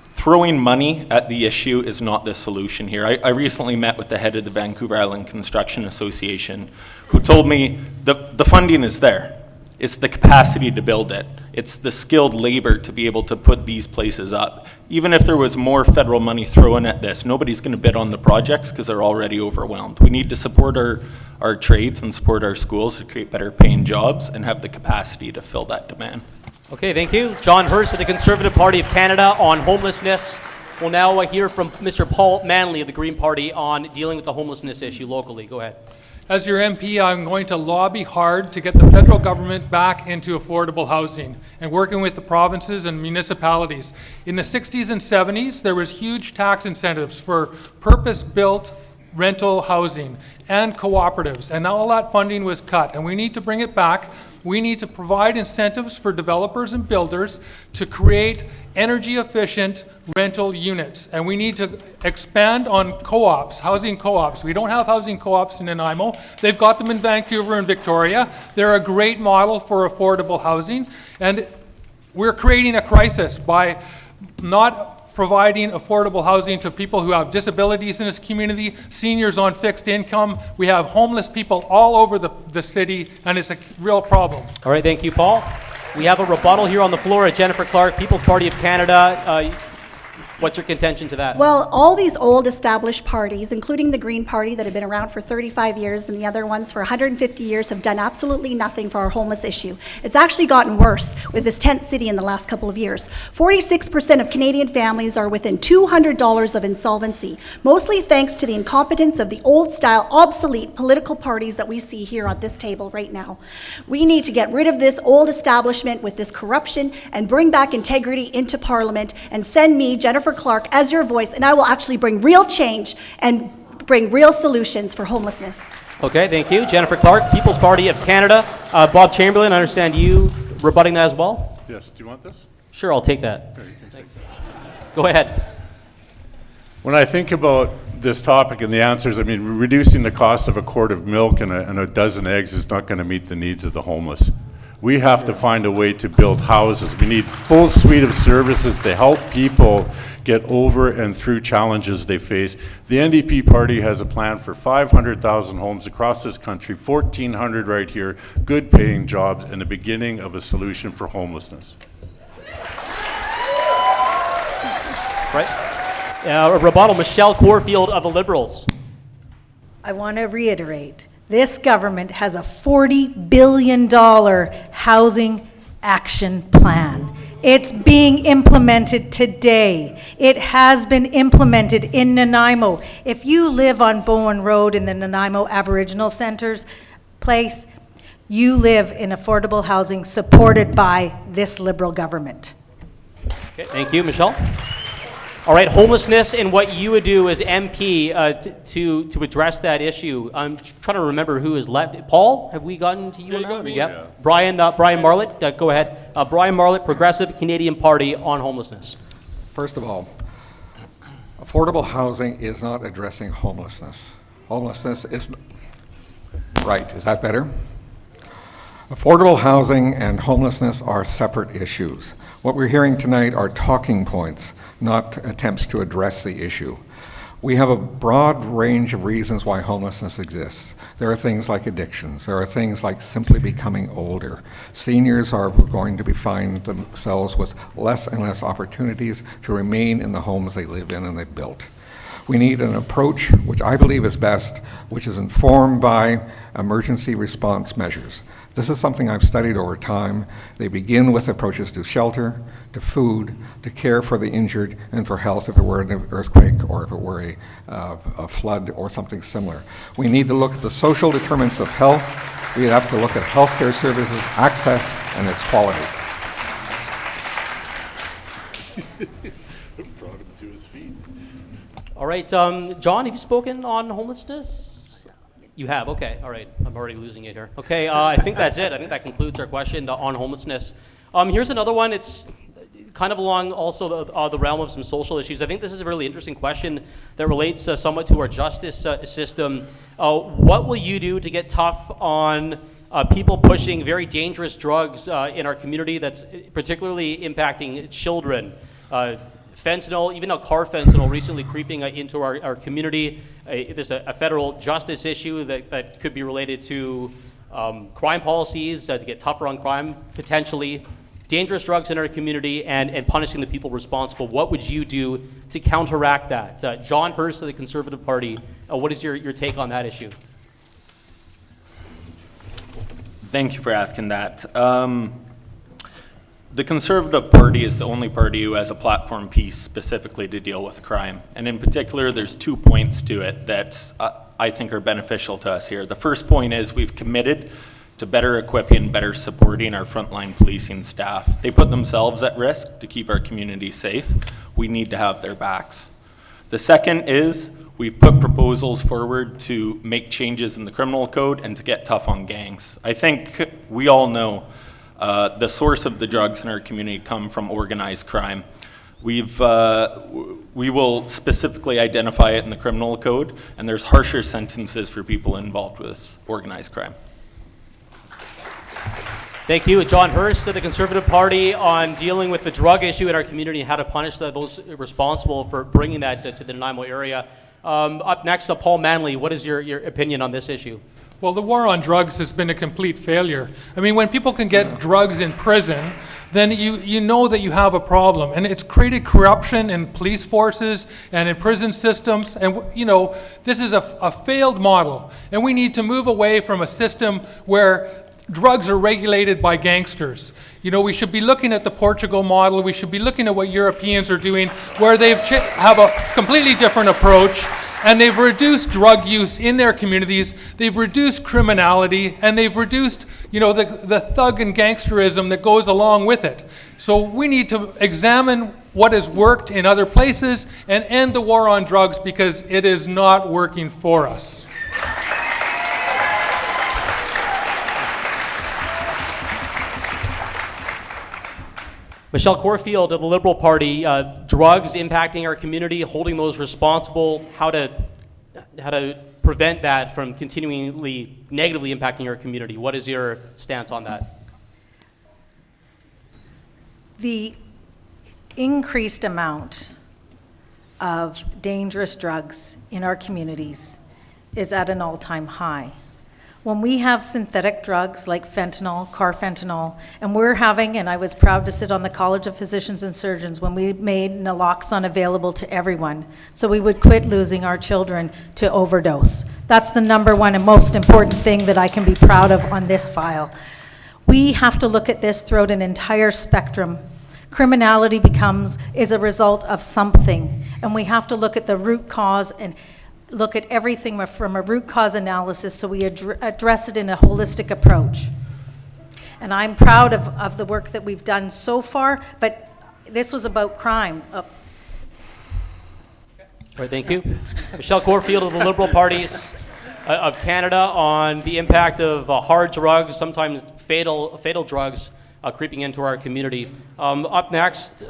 throwing money at the issue is not the solution here. I recently met with the head of the Vancouver Island Construction Association, who told me the funding is there. It's the capacity to build it. It's the skilled labor to be able to put these places up. Even if there was more federal money thrown at this, nobody's going to bid on the projects because they're already overwhelmed. We need to support our trades and support our schools to create better paying jobs and have the capacity to fill that demand. Okay, thank you. John Hirst of the Conservative Party of Canada on homelessness. We'll now hear from Mr. Paul Manley of the Green Party on dealing with the homelessness issue locally. Go ahead. As your MP, I'm going to lobby hard to get the federal government back into affordable housing and working with the provinces and municipalities. In the 60s and 70s, there was huge tax incentives for purpose-built rental housing and cooperatives, and all that funding was cut, and we need to bring it back. We need to provide incentives for developers and builders to create energy-efficient rental units, and we need to expand on co-ops, housing co-ops. We don't have housing co-ops in Nanaimo. They've got them in Vancouver and Victoria. They're a great model for affordable housing, and we're creating a crisis by not providing affordable housing to people who have disabilities in this community, seniors on fixed income. We have homeless people all over the city, and it's a real problem. All right, thank you, Paul. We have a rebuttal here on the floor at Jennifer Clarke, People's Party of Canada. What's your contention to that? Well, all these old established parties, including the Green Party that have been around for 35 years and the other ones for 150 years, have done absolutely nothing for our homeless issue. It's actually gotten worse with this tent city in the last couple of years. 46% of Canadian families are within $200 of insolvency, mostly thanks to the incompetence of the old-style, obsolete political parties that we see here at this table right now. We need to get rid of this old establishment with this corruption and bring back integrity into Parliament and send me, Jennifer Clarke, as your voice, and I will actually bring real change and bring real solutions for homelessness. Okay, thank you. Jennifer Clarke, People's Party of Canada. Bob Chamberlin, I understand you rebutting that as well? Yes, do you want this? Sure, I'll take that. Thanks. Go ahead. When I think about this topic and the answers, I mean, reducing the cost of a quart of milk and a dozen eggs is not going to meet the needs of the homeless. We have to find a way to build houses. We need full suite of services to help people get over and through challenges they face. The NDP party has a plan for 500,000 homes across this country, 1,400 right here, good paying jobs, and the beginning of a solution for homelessness. Right. A rebuttal, Michelle Corfield of the Liberals. I want to reiterate, this government has a $40 billion housing action plan. It's being implemented today. It has been implemented in Nanaimo. If you live on Bowen Road in the Nanaimo Aboriginal Center's place, you live in affordable housing supported by this Liberal government. Okay, thank you, Michelle. All right, homelessness and what you would do as MP to address that issue. I'm trying to remember who is left. Paul, have we gotten to you? Yeah, you got me. Yep. Yeah. Brian Marlatt, go ahead. Brian Marlatt, Progressive Canadian Party on homelessness. First of all, affordable housing is not addressing homelessness. Homelessness is, right, is that better? Affordable housing and homelessness are separate issues. What we're hearing tonight are talking points, not attempts to address the issue. We have a broad range of reasons why homelessness exists. There are things like addictions. There are things like simply becoming older. Seniors are going to find themselves with less and less opportunities to remain in the homes they live in and they've built. We need an approach, which I believe is best, which is informed by emergency response measures. This is something I've studied over time. They begin with approaches to shelter, to food, to care for the injured, and for health if it were an earthquake or if it were a flood or something similar. We need to look at the social determinants of health. We have to look at healthcare services, access, and its quality. Brought him to his feet. All right, John, have you spoken on homelessness? You have, okay, all right. I'm already losing it here. Okay, I think that's it. I think that concludes our question on homelessness. Here's another one. It's kind of along also the realm of some social issues. I think this is a really interesting question that relates somewhat to our justice system. What will you do to get tough on people pushing very dangerous drugs in our community that's particularly impacting children? Fentanyl, even now car fentanyl recently creeping into our community. There's a federal justice issue that could be related to crime policies to get tougher on crime, potentially, dangerous drugs in our community, and punishing the people responsible. What would you do to counteract that? John Hirst of the Conservative Party, what is your take on that issue? Thank you for asking that. The Conservative Party is the only party who has a platform piece specifically to deal with crime. And in particular, there's 2 points to it that I think are beneficial to us here. The first point is we've committed to better equipping and better supporting our frontline policing staff. They put themselves at risk to keep our community safe. We need to have their backs. The second is we've put proposals forward to make changes in the criminal code and to get tough on gangs. I think we all know the source of the drugs in our community come from organized crime. We will specifically identify it in the criminal code, and there's harsher sentences for people involved with organized crime. Thank you. John Hirst of the Conservative Party on dealing with the drug issue in our community and how to punish those responsible for bringing that to the Nanaimo area. Up next, Paul Manley, what is your opinion on this issue? Well, the war on drugs has been a complete failure. I mean, when people can get drugs in prison, then you know that you have a problem. And it's created corruption in police forces and in prison systems. And, you know, this is a failed model. And we need to move away from a system where drugs are regulated by gangsters. You know, we should be looking at the Portugal model. We should be looking at what Europeans are doing, where they have a completely different approach. And they've reduced drug use in their communities, they've reduced criminality, and they've reduced, you know, the thug and gangsterism that goes along with it. So we need to examine what has worked in other places and end the war on drugs because it is not working for us. Michelle Corfield of the Liberal Party, drugs impacting our community, holding those responsible, how to prevent that from continually negatively impacting our community. What is your stance on that? The increased amount of dangerous drugs in our communities is at an all-time high. When we have synthetic drugs like fentanyl, carfentanil, and we're having, and I was proud to sit on the College of Physicians and Surgeons when we made naloxone available to everyone, so we would quit losing our children to overdose. That's the number one and most important thing that I can be proud of on this file. We have to look at this throughout an entire spectrum. Criminality is a result of something, and we have to look at the root cause and look at everything from a root cause analysis so we address it in a holistic approach. And I'm proud of the work that we've done so far, but this was about crime. All right, thank you. Michelle Corfield of the Liberal Parties of Canada on the impact of hard drugs, sometimes fatal drugs, creeping into our community. Up next,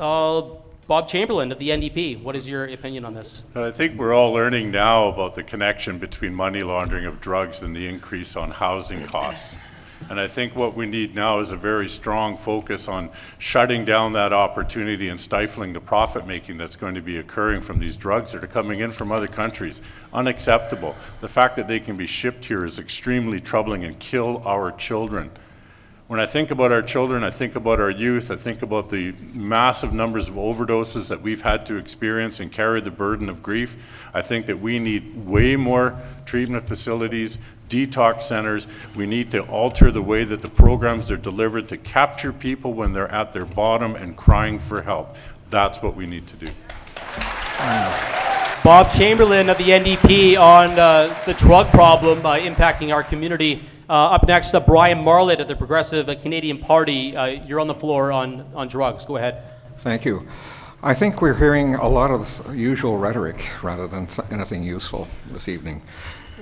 Bob Chamberlin of the NDP. What is your opinion on this? I think we're all learning now about the connection between money laundering of drugs and the increase on housing costs. And I think what we need now is a very strong focus on shutting down that opportunity and stifling the profit making that's going to be occurring from these drugs that are coming in from other countries. Unacceptable. The fact that they can be shipped here is extremely troubling and kill our children. When I think about our children, I think about our youth, I think about the massive numbers of overdoses that we've had to experience and carry the burden of grief. I think that we need way more treatment facilities, detox centers. We need to alter the way that the programs are delivered to capture people when they're at their bottom and crying for help. That's what we need to do. Bob Chamberlin of the NDP on the drug problem impacting our community. Up next, Brian Marlatt of the Progressive Canadian Party. You're on the floor on drugs. Go ahead. Thank you. I think we're hearing a lot of the usual rhetoric rather than anything useful this evening.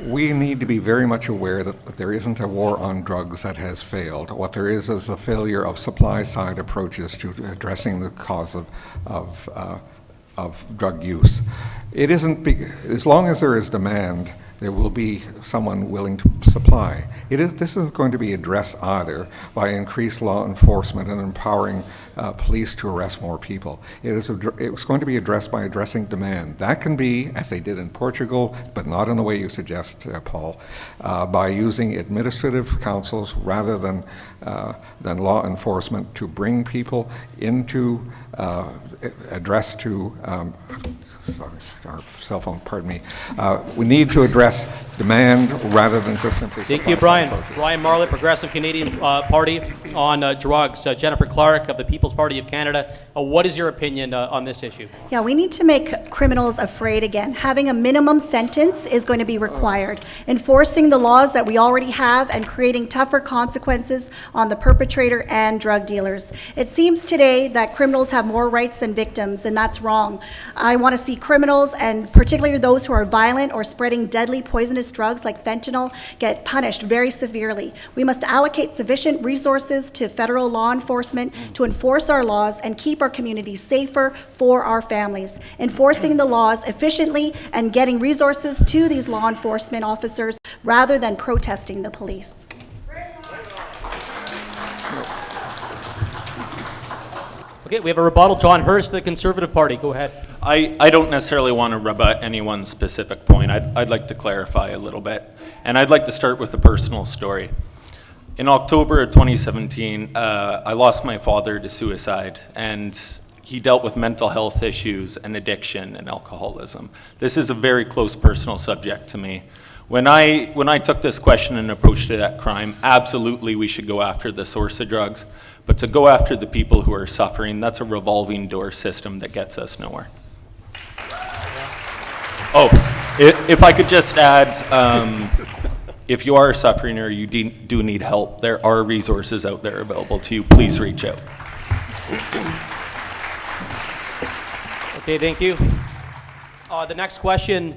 We need to be very much aware that there isn't a war on drugs that has failed. What there is a failure of supply-side approaches to addressing the cause of drug use. It isn't as long as there is demand, there will be someone willing to supply. This isn't going to be addressed either by increased law enforcement and empowering police to arrest more people. It was going to be addressed by addressing demand. That can be, as they did in Portugal, but not in the way you suggest, Paul, by using administrative councils rather than law enforcement to bring people into address to our cell phone, pardon me. We need to address demand rather than just simply Thank you, supply Brian. approaches. Brian Marlatt, Progressive Canadian Party on drugs. Jennifer Clarke of the People's Party of Canada. What is your opinion on this issue? Yeah, we need to make criminals afraid again. Having a minimum sentence is going to be required. Enforcing the laws that we already have and creating tougher consequences on the perpetrator and drug dealers. It seems today that criminals have more rights than victims, and that's wrong. I want to see criminals, and particularly those who are violent or spreading deadly poisonous drugs like fentanyl, get punished very severely. We must allocate sufficient resources to federal law enforcement to enforce our laws and keep our communities safer for our families. Enforcing the laws efficiently and getting resources to these law enforcement officers rather than protesting the police. Okay, we have a rebuttal. John Hirst, the Conservative Party. Go ahead. I don't necessarily want to rebut any one specific point. I'd like to clarify a little bit. And I'd like to start with a personal story. In October of 2017, I lost my father to suicide, and he dealt with mental health issues and addiction and alcoholism. This is a very close personal subject to me. When I took this question and approached it at crime, absolutely we should go after the source of drugs, but to go after the people who are suffering, that's a revolving door system that gets us nowhere. Oh, if I could just add, if you are suffering or you do need help, there are resources out there available to you. Please reach out. Okay, thank you. The next question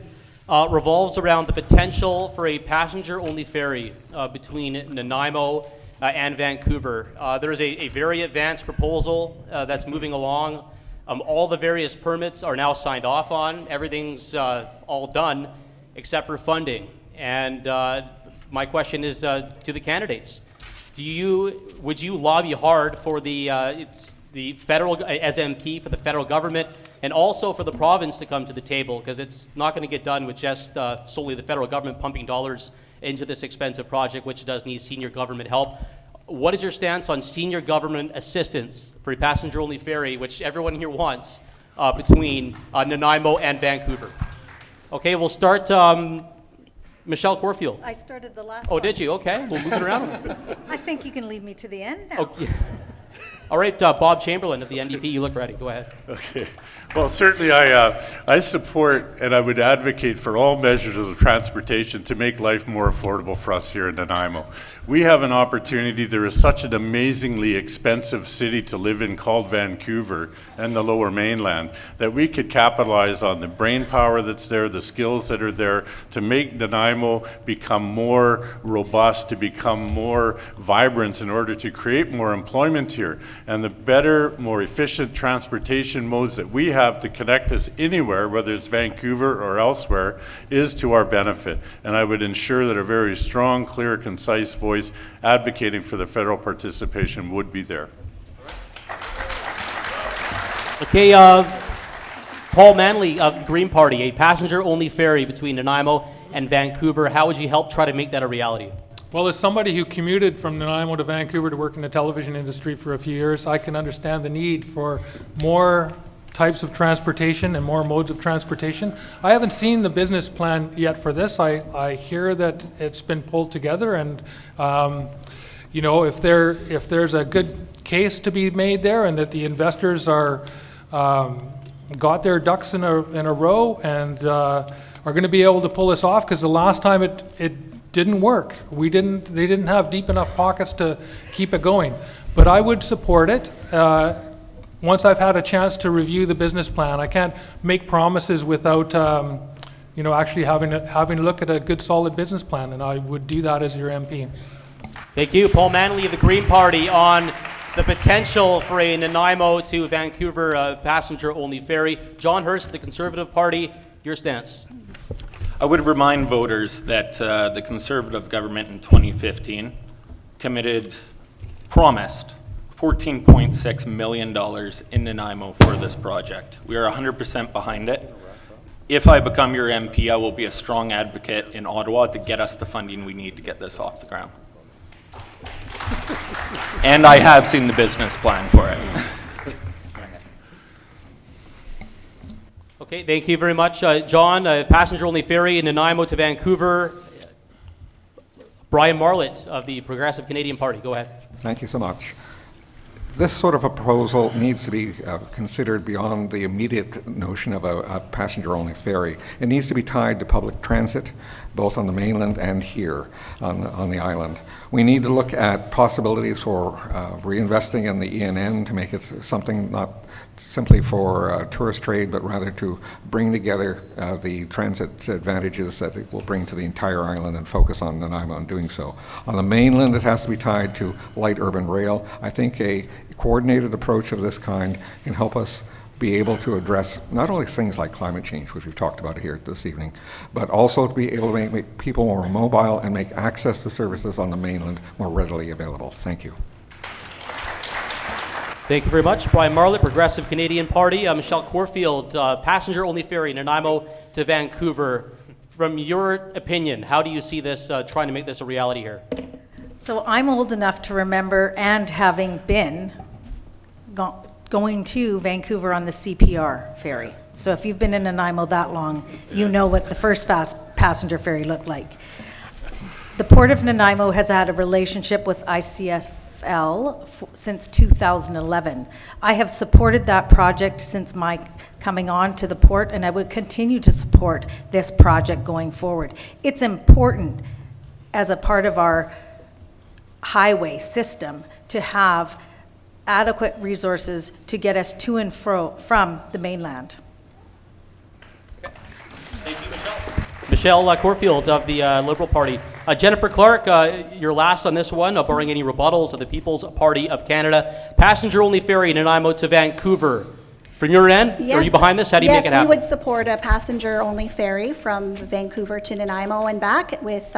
revolves around the potential for a passenger-only ferry between Nanaimo and Vancouver. There is a very advanced proposal that's moving along. All the various permits are now signed off on. Everything's all done except for funding. And my question is to the candidates. Would you lobby hard for the federal, as MP, for the federal government and also for the province to come to the table? Because it's not going to get done with just solely the federal government pumping dollars into this expensive project, which does need senior government help. What is your stance on senior government assistance for a passenger-only ferry, which everyone here wants, between Nanaimo and Vancouver? Okay, we'll start. Michelle Corfield. I started the last Oh, one. did you? Okay, we'll move it around. I think you can leave me to the end now. Okay. All right, Bob Chamberlin of the NDP, you look ready. Go ahead. Okay. Well, certainly I support and I would advocate for all measures of transportation to make life more affordable for us here in Nanaimo. We have an opportunity. There is such an amazingly expensive city to live in called Vancouver and the Lower Mainland that we could capitalize on the brain power that's there, the skills that are there to make Nanaimo become more robust, to become more vibrant in order to create more employment here. And the better, more efficient transportation modes that we have to connect us anywhere, whether it's Vancouver or elsewhere, is to our benefit. And I would ensure that a very strong, clear, concise voice advocating for the federal participation would be there. Okay, Paul Manley of the Green Party, a passenger-only ferry between Nanaimo and Vancouver. How would you help try to make that a reality? Well, as somebody who commuted from Nanaimo to Vancouver to work in the television industry for a few years, I can understand the need for more types of transportation and more modes of transportation. I haven't seen the business plan yet for this. I hear that it's been pulled together, and you know, if there's a good case to be made there, and that the investors are got their ducks in a row and are going to be able to pull this off, because the last time it didn't work. They didn't have deep enough pockets to keep it going. But I would support it. Once I've had a chance to review the business plan. I can't make promises without, actually having a look at a good, solid business plan, and I would do that as your MP. Thank you. Paul Manley of the Green Party on the potential for a Nanaimo to Vancouver passenger-only ferry. John Hirst of the Conservative Party, your stance. I would remind voters that the Conservative government in 2015 promised $14.6 million in Nanaimo for this project. We are 100% behind it. If I become your MP, I will be a strong advocate in Ottawa to get us the funding we need to get this off the ground. And I have seen the business plan for it. Okay, thank you very much. John, passenger-only ferry in Nanaimo to Vancouver. Brian Marlatt of the Progressive Canadian Party, go ahead. Thank you so much. This sort of a proposal needs to be considered beyond the immediate notion of a passenger-only ferry. It needs to be tied to public transit, both on the mainland and here on the island. We need to look at possibilities for reinvesting in the ENN to make it something not simply for tourist trade, but rather to bring together the transit advantages that it will bring to the entire island and focus on Nanaimo in doing so. On the mainland, it has to be tied to light urban rail. I think a coordinated approach of this kind can help us be able to address not only things like climate change, which we've talked about here this evening, but also to be able to make people more mobile and make access to services on the mainland more readily available. Thank you. Thank you very much. Brian Marlatt, Progressive Canadian Party. Michelle Corfield, passenger-only ferry, Nanaimo to Vancouver. From your opinion, how do you see this, trying to make this a reality here? So I'm old enough to remember, and having been going to Vancouver on the CPR ferry. So if you've been in Nanaimo that long, you know what the first fast passenger ferry looked like. The Port of Nanaimo has had a relationship with ICFL since 2011. I have supported that project since my coming on to the port, and I would continue to support this project going forward. It's important as a part of our highway system to have adequate resources to get us to and from the mainland. Okay. Thank you, Michelle. Michelle Corfield of the Liberal Party. Jennifer Clarke, you're last on this one, barring any rebuttals of the People's Party of Canada. Passenger-only ferry Nanaimo to Vancouver. From your end, yes. Are you behind this? How do you make it happen? Yes, we would support a passenger-only ferry from Vancouver to Nanaimo and back with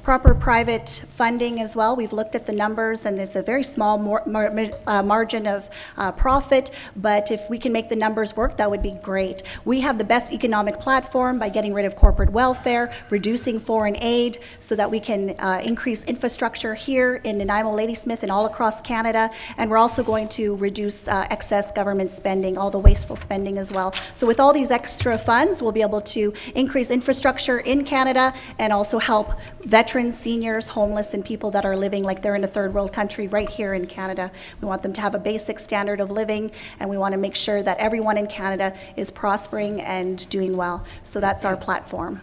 proper private funding as well. We've looked at the numbers, and it's a very small margin of profit, but if we can make the numbers work, that would be great. We have the best economic platform by getting rid of corporate welfare, reducing foreign aid, so that we can increase infrastructure here in Nanaimo, Ladysmith, and all across Canada, and we're also going to reduce excess government spending, all the wasteful spending as well. So with all these extra funds, we'll be able to increase infrastructure in Canada and also help veterans, seniors, homeless, and people that are living like they're in a third world country right here in Canada. We want them to have a basic standard of living, and we want to make sure that everyone in Canada is prospering and doing well. So that's our platform.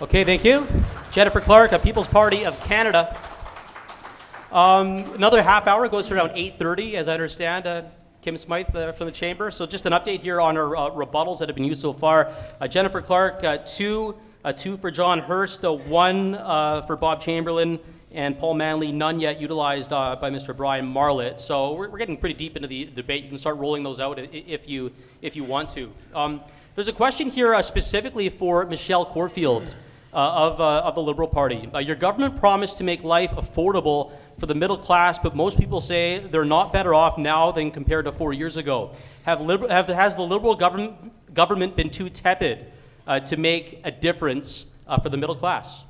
Okay, thank you. Jennifer Clarke, People's Party of Canada. Another half hour goes to around 8:30, as I understand. Kim Smythe from the Chamber. So just an update here on our rebuttals that have been used so far. Jennifer Clarke, two for John Hirst, one for Bob Chamberlin, and Paul Manley, none yet utilized by Mr. Brian Marlatt. So we're getting pretty deep into the debate. You can start rolling those out if you want to. There's a question here specifically for Michelle Corfield of the Liberal Party. Your government promised to make life affordable for the middle class, but most people say they're not better off now than compared to 4 years ago. Has the Liberal government been too tepid to make a difference for the middle class?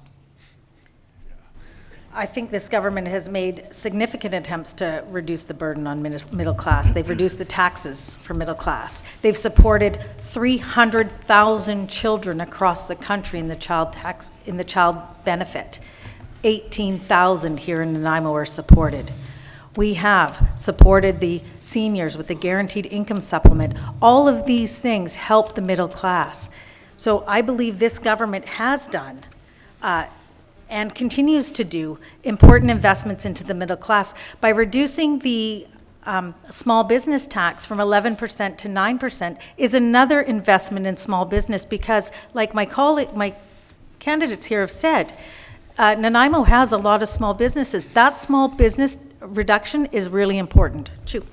I think this government has made significant attempts to reduce the burden on middle class. They've reduced the taxes for middle class. They've supported 300,000 children across the country in the child benefit. 18,000 here in Nanaimo are supported. We have supported the seniors with the guaranteed income supplement. All of these things help the middle class. So I believe this government has done and continues to do important investments into the middle class by reducing the small business tax from 11% to 9% is another investment in small business because, like my candidates here have said, Nanaimo has a lot of small businesses. That small business reduction is really important. Chew.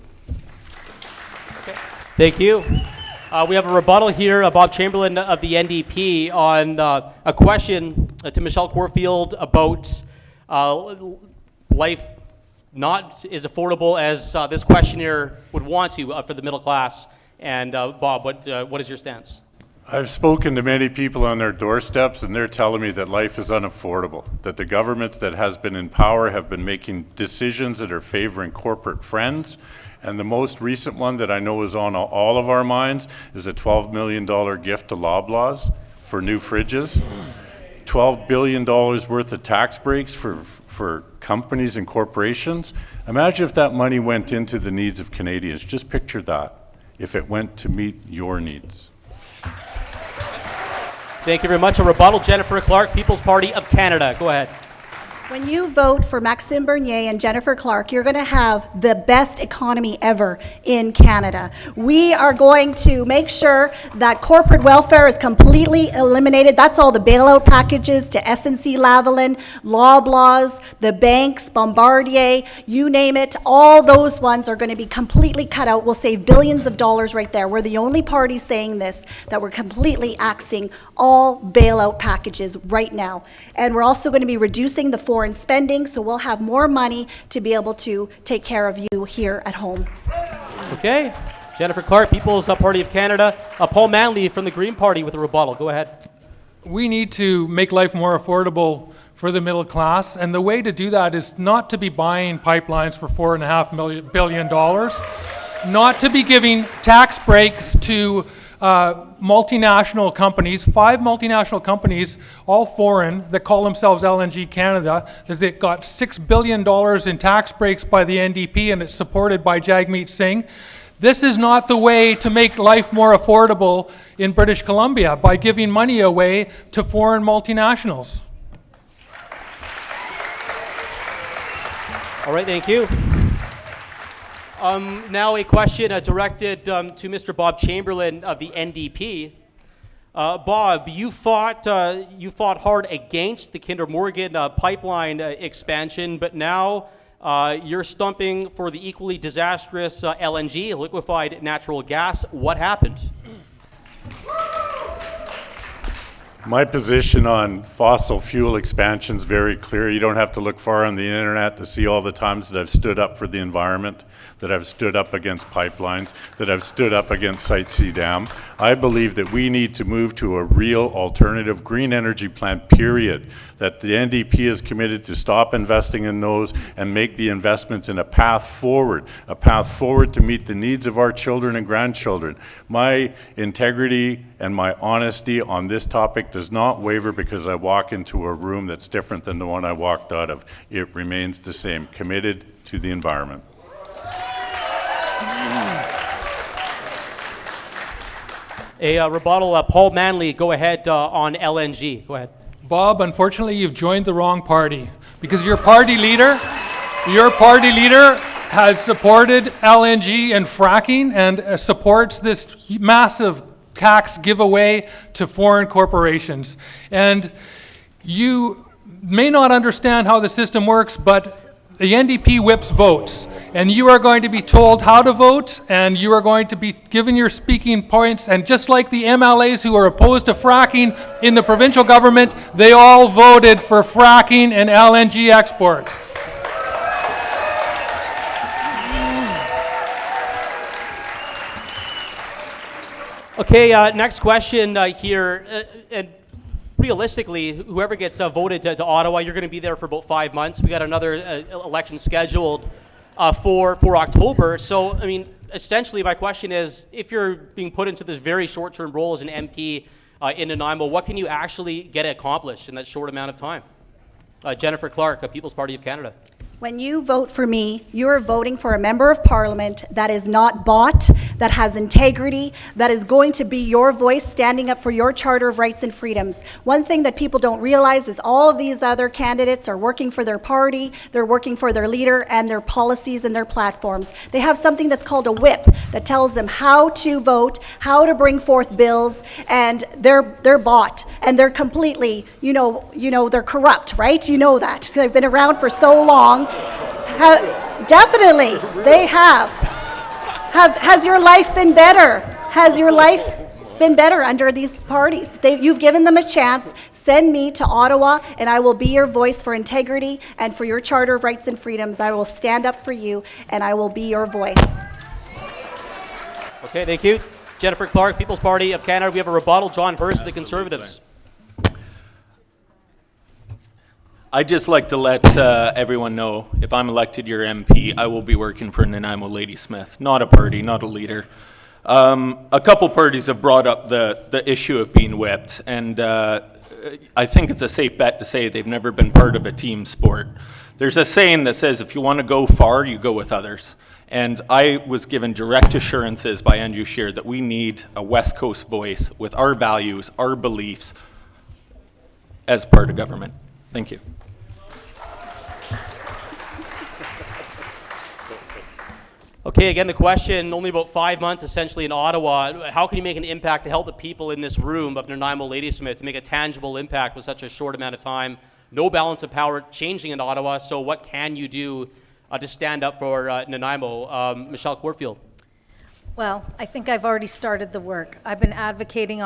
Okay. Thank you. We have a rebuttal here, Bob Chamberlin of the NDP, on a question to Michelle Corfield about life not as affordable as this questionnaire would want to for the middle class. And Bob, what is your stance? I've spoken to many people on their doorsteps, and they're telling me that life is unaffordable, that the government that has been in power have been making decisions that are favoring corporate friends. And the most recent one that I know is on all of our minds is a $12 million gift to Loblaws for new fridges. $12 billion worth of tax breaks for companies and corporations. Imagine if that money went into the needs of Canadians. Just picture that, if it went to meet your needs. Thank you very much. A rebuttal, Jennifer Clarke, People's Party of Canada. Go ahead. When you vote for Maxime Bernier and Jennifer Clarke, you're going to have the best economy ever in Canada. We are going to make sure that corporate welfare is completely eliminated. That's all the bailout packages to SNC-Lavalin, Loblaws, the banks, Bombardier, you name it. All those ones are going to be completely cut out. We'll save billions of dollars right there. We're the only party saying this, that we're completely axing all bailout packages right now. And we're also going to be reducing the foreign spending, so we'll have more money to be able to take care of you here at home. Okay. Jennifer Clarke, People's Party of Canada. Paul Manley from the Green Party with a rebuttal. Go ahead. We need to make life more affordable for the middle class, and the way to do that is not to be buying pipelines for $4.5 billion, not to be giving tax breaks to multinational companies, 5 multinational companies, all foreign, that call themselves LNG Canada, that they got $6 billion in tax breaks by the NDP, and it's supported by Jagmeet Singh. This is not the way to make life more affordable in British Columbia, by giving money away to foreign multinationals. All right, thank you. Now a question directed to Mr. Bob Chamberlin of the NDP. Bob, you fought hard against the Kinder Morgan pipeline expansion, but now you're stumping for the equally disastrous LNG, liquefied natural gas. What happened? My position on fossil fuel expansion is very clear. You don't have to look far on the internet to see all the times that I've stood up for the environment, that I've stood up against pipelines, that I've stood up against Site C Dam. I believe that we need to move to a real alternative green energy plan, period. That the NDP is committed to stop investing in those and make the investments in a path forward to meet the needs of our children and grandchildren. My integrity and my honesty on this topic does not waver because I walk into a room that's different than the one I walked out of. It remains the same, committed to the environment. A rebuttal, Paul Manley, go ahead on LNG. Go ahead. Bob, unfortunately, you've joined the wrong party, because your party leader has supported LNG and fracking, and supports this massive tax giveaway to foreign corporations. And you may not understand how the system works, but the NDP whips votes, and you are going to be told how to vote, and you are going to be given your speaking points, and just like the MLAs who are opposed to fracking in the provincial government, they all voted for fracking and LNG exports. Okay, next question here. And realistically, whoever gets voted to Ottawa, you're going to be there for about 5 months. We got another election scheduled for October. So, I mean, essentially my question is, if you're being put into this very short-term role as an MP in Nanaimo, what can you actually get accomplished in that short amount of time? Jennifer Clarke, People's Party of Canada. When you vote for me, you are voting for a member of parliament that is not bought, that has integrity, that is going to be your voice standing up for your Charter of Rights and Freedoms. One thing that people don't realize is all of these other candidates are working for their party, they're working for their leader and their policies and their platforms. They have something that's called a whip that tells them how to vote, how to bring forth bills, and they're bought, and they're completely, you know, they're corrupt, right? You know that. They've been around for so long. Definitely, they have. Has your life been better? Has your life been better under these parties? You've given them a chance. Send me to Ottawa, and I will be your voice for integrity and for your Charter of Rights and Freedoms. I will stand up for you, and I will be your voice. Okay, thank you. Jennifer Clarke, People's Party of Canada. We have a rebuttal. John Hirst, the Conservatives. I'd just like to let everyone know, if I'm elected your MP, I will be working for Nanaimo Ladysmith, not a party, not a leader. A couple parties have brought up the issue of being whipped, and I think it's a safe bet to say they've never been part of a team sport. There's a saying that says, if you want to go far, you go with others. And I was given direct assurances by Andrew Scheer that we need a West Coast voice with our values, our beliefs, as part of government. Thank you. Okay, again, the question, only about 5 months essentially in Ottawa. How can you make an impact to help the people in this room of Nanaimo Ladysmith to make a tangible impact with such a short amount of time? No balance of power changing in Ottawa, so what can you do to stand up for Nanaimo? Michelle Corfield. Well, I think I've already started the work. I've been advocating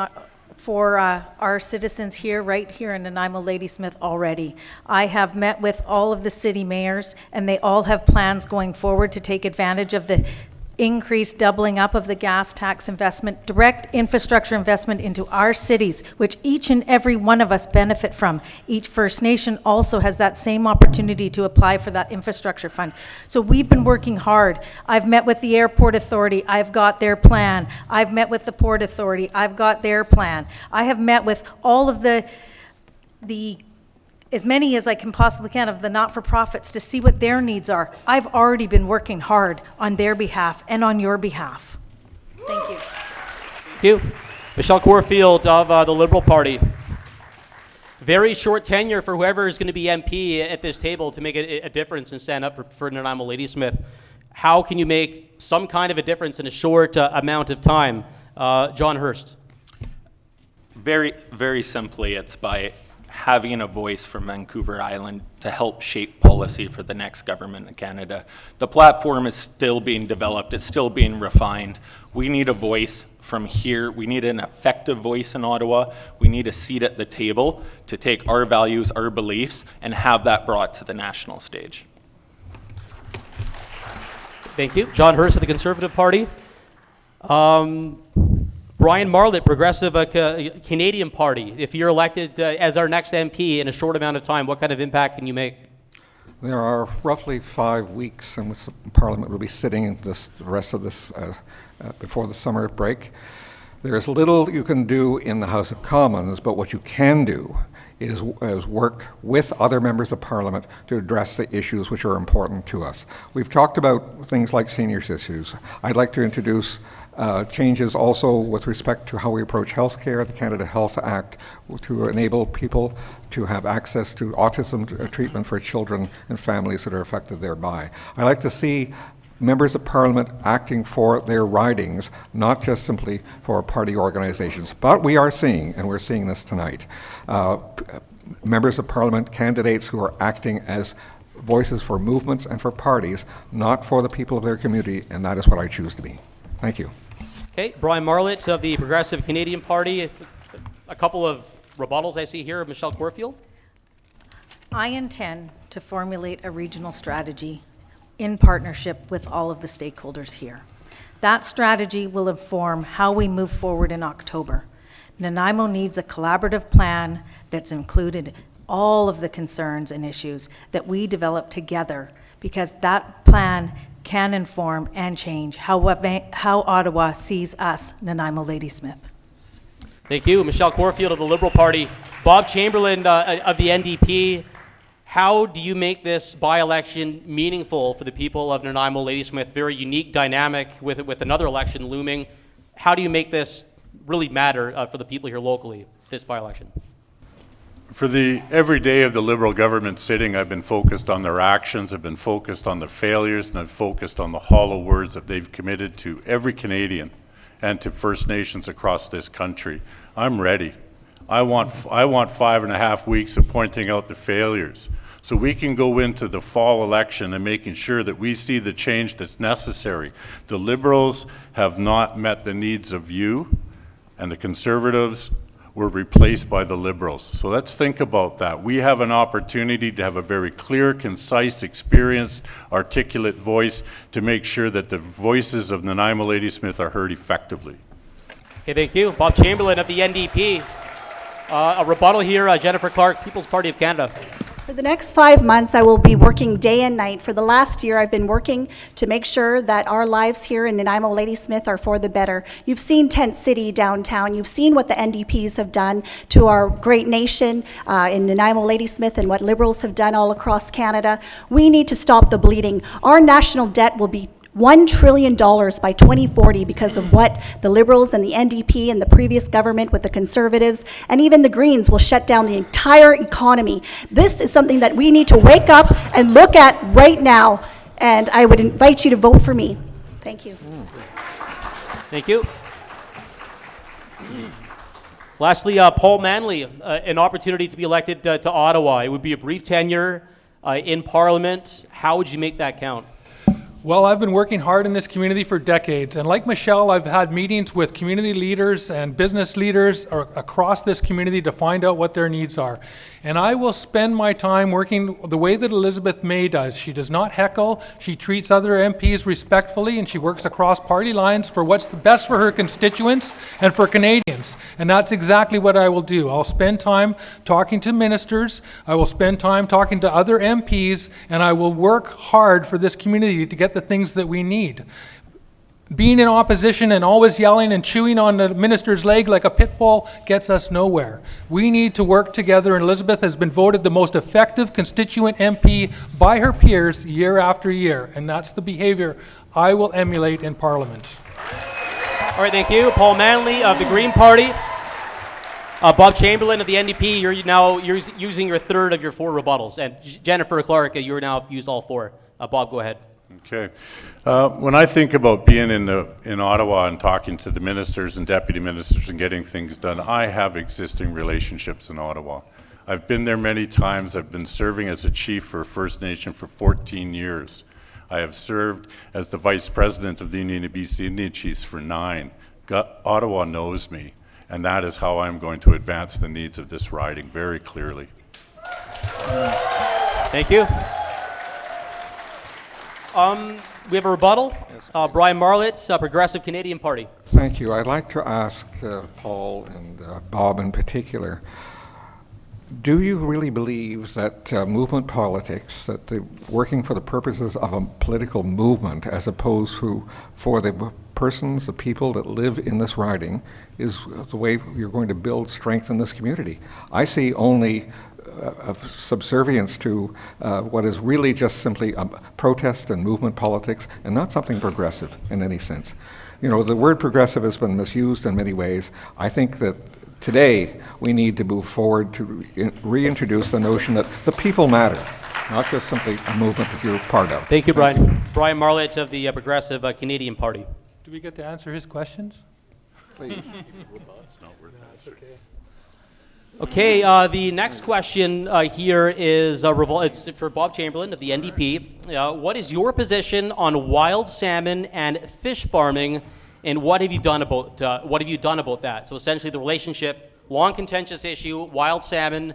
for our citizens here, right here in Nanaimo Ladysmith already. I have met with all of the city mayors, and they all have plans going forward to take advantage of the increased doubling up of the gas tax investment, direct infrastructure investment into our cities, which each and every one of us benefit from. Each First Nation also has that same opportunity to apply for that infrastructure fund. So we've been working hard. I've met with the Airport Authority. I've got their plan. I've met with the Port Authority. I've got their plan. I have met with all of the as many as I can possibly can of the not-for-profits to see what their needs are. I've already been working hard on their behalf and on your behalf. Thank you. Thank you. Michelle Corfield of the Liberal Party. Very short tenure for whoever is going to be MP at this table to make a difference and stand up for Nanaimo Ladysmith. How can you make some kind of a difference in a short amount of time? John Hirst. Very, very simply, it's by having a voice from Vancouver Island to help shape policy for the next government in Canada. The platform is still being developed, it's still being refined. We need a voice from here. We need an effective voice in Ottawa. We need a seat at the table to take our values, our beliefs, and have that brought to the national stage. Thank you. John Hirst of the Conservative Party. Brian Marlatt, Progressive Canadian Party. If you're elected as our next MP in a short amount of time, what kind of impact can you make? There are roughly 5 weeks in which Parliament will be sitting the rest of this before the summer break. There's little you can do in the House of Commons, but what you can do is work with other members of Parliament to address the issues which are important to us. We've talked about things like seniors issues. I'd like to introduce changes also with respect to how we approach healthcare, the Canada Health Act, to enable people to have access to autism treatment for children and families that are affected thereby. I like to see members of Parliament acting for their ridings, not just simply for party organizations. But we are seeing, and we're seeing this tonight, members of Parliament, candidates who are acting as voices for movements and for parties, not for the people of their community, and that is what I choose to be. Thank you. Okay, Brian Marlatt of the Progressive Canadian Party. A couple of rebuttals I see here of Michelle Corfield. I intend to formulate a regional strategy in partnership with all of the stakeholders here. That strategy will inform how we move forward in October. Nanaimo needs a collaborative plan that's included all of the concerns and issues that we develop together, because that plan can inform and change how Ottawa sees us, Nanaimo Ladysmith. Thank you. Michelle Corfield of the Liberal Party. Bob Chamberlin of the NDP. How do you make this by-election meaningful for the people of Nanaimo Ladysmith? Very unique dynamic with another election looming. How do you make this really matter for the people here locally, this by-election? For every day of the Liberal government sitting, I've been focused on their actions, I've been focused on the failures, and I've focused on the hollow words that they've committed to every Canadian and to First Nations across this country. I'm ready. I want 5.5 weeks of pointing out the failures, so we can go into the fall election and making sure that we see the change that's necessary. The Liberals have not met the needs of you, and the Conservatives were replaced by the Liberals. So let's think about that. We have an opportunity to have a very clear, concise, experienced, articulate voice to make sure that the voices of Nanaimo Ladysmith are heard effectively. Okay, thank you. Bob Chamberlin of the NDP. A rebuttal here, Jennifer Clarke, People's Party of Canada. For the next 5 months, I will be working day and night. For the last year, I've been working to make sure that our lives here in Nanaimo Ladysmith are for the better. You've seen Tent City downtown. You've seen what the NDPs have done to our great nation in Nanaimo Ladysmith and what Liberals have done all across Canada. We need to stop the bleeding. Our national debt will be $1 trillion by 2040 because of what the Liberals and the NDP and the previous government with the Conservatives and even the Greens will shut down the entire economy. This is something that we need to wake up and look at right now, and I would invite you to vote for me. Thank you. Thank you. Lastly, Paul Manley, an opportunity to be elected to Ottawa. It would be a brief tenure in Parliament. How would you make that count? Well, I've been working hard in this community for decades, and like Michelle, I've had meetings with community leaders and business leaders across this community to find out what their needs are. And I will spend my time working the way that Elizabeth May does. She does not heckle, she treats other MPs respectfully, and she works across party lines for what's the best for her constituents and for Canadians. And that's exactly what I will do. I'll spend time talking to ministers, I will spend time talking to other MPs, and I will work hard for this community to get the things that we need. Being in opposition and always yelling and chewing on the minister's leg like a pit bull gets us nowhere. We need to work together, and Elizabeth has been voted the most effective constituent MP by her peers year after year, and that's the behavior I will emulate in Parliament. All right, thank you. Paul Manley of the Green Party. Bob Chamberlain of the NDP, you're now using your third of your 4 rebuttals. And Jennifer Clarke, you're now used all 4. Bob, go ahead. Okay. When I think about being in Ottawa and talking to the ministers and deputy ministers and getting things done, I have existing relationships in Ottawa. I've been there many times. I've been serving as a chief for First Nation for 14 years. I have served as the vice president of the Union of BC Indian Chiefs for 9. Ottawa knows me, and that is how I'm going to advance the needs of this riding very clearly. Thank you. We have a rebuttal. Brian Marlatt, Progressive Canadian Party. Thank you. I'd like to ask Paul and Bob in particular, do you really believe that movement politics, that the working for the purposes of a political movement as opposed to for the persons, the people that live in this riding, is the way you're going to build strength in this community? I see only of subservience to what is really just simply a protest and movement politics, and not something progressive in any sense. You know, the word progressive has been misused in many ways. I think that today we need to move forward to reintroduce the notion that the people matter, not just simply a movement that you're part of. Thank you, Brian. Brian Marlatt of the Progressive Canadian Party. Do we get to answer his questions? Please. Okay, the next question here is it's for Bob Chamberlain of the NDP. What is your position on wild salmon and fish farming, and what have you done about that? So essentially, the relationship, long contentious issue, wild salmon,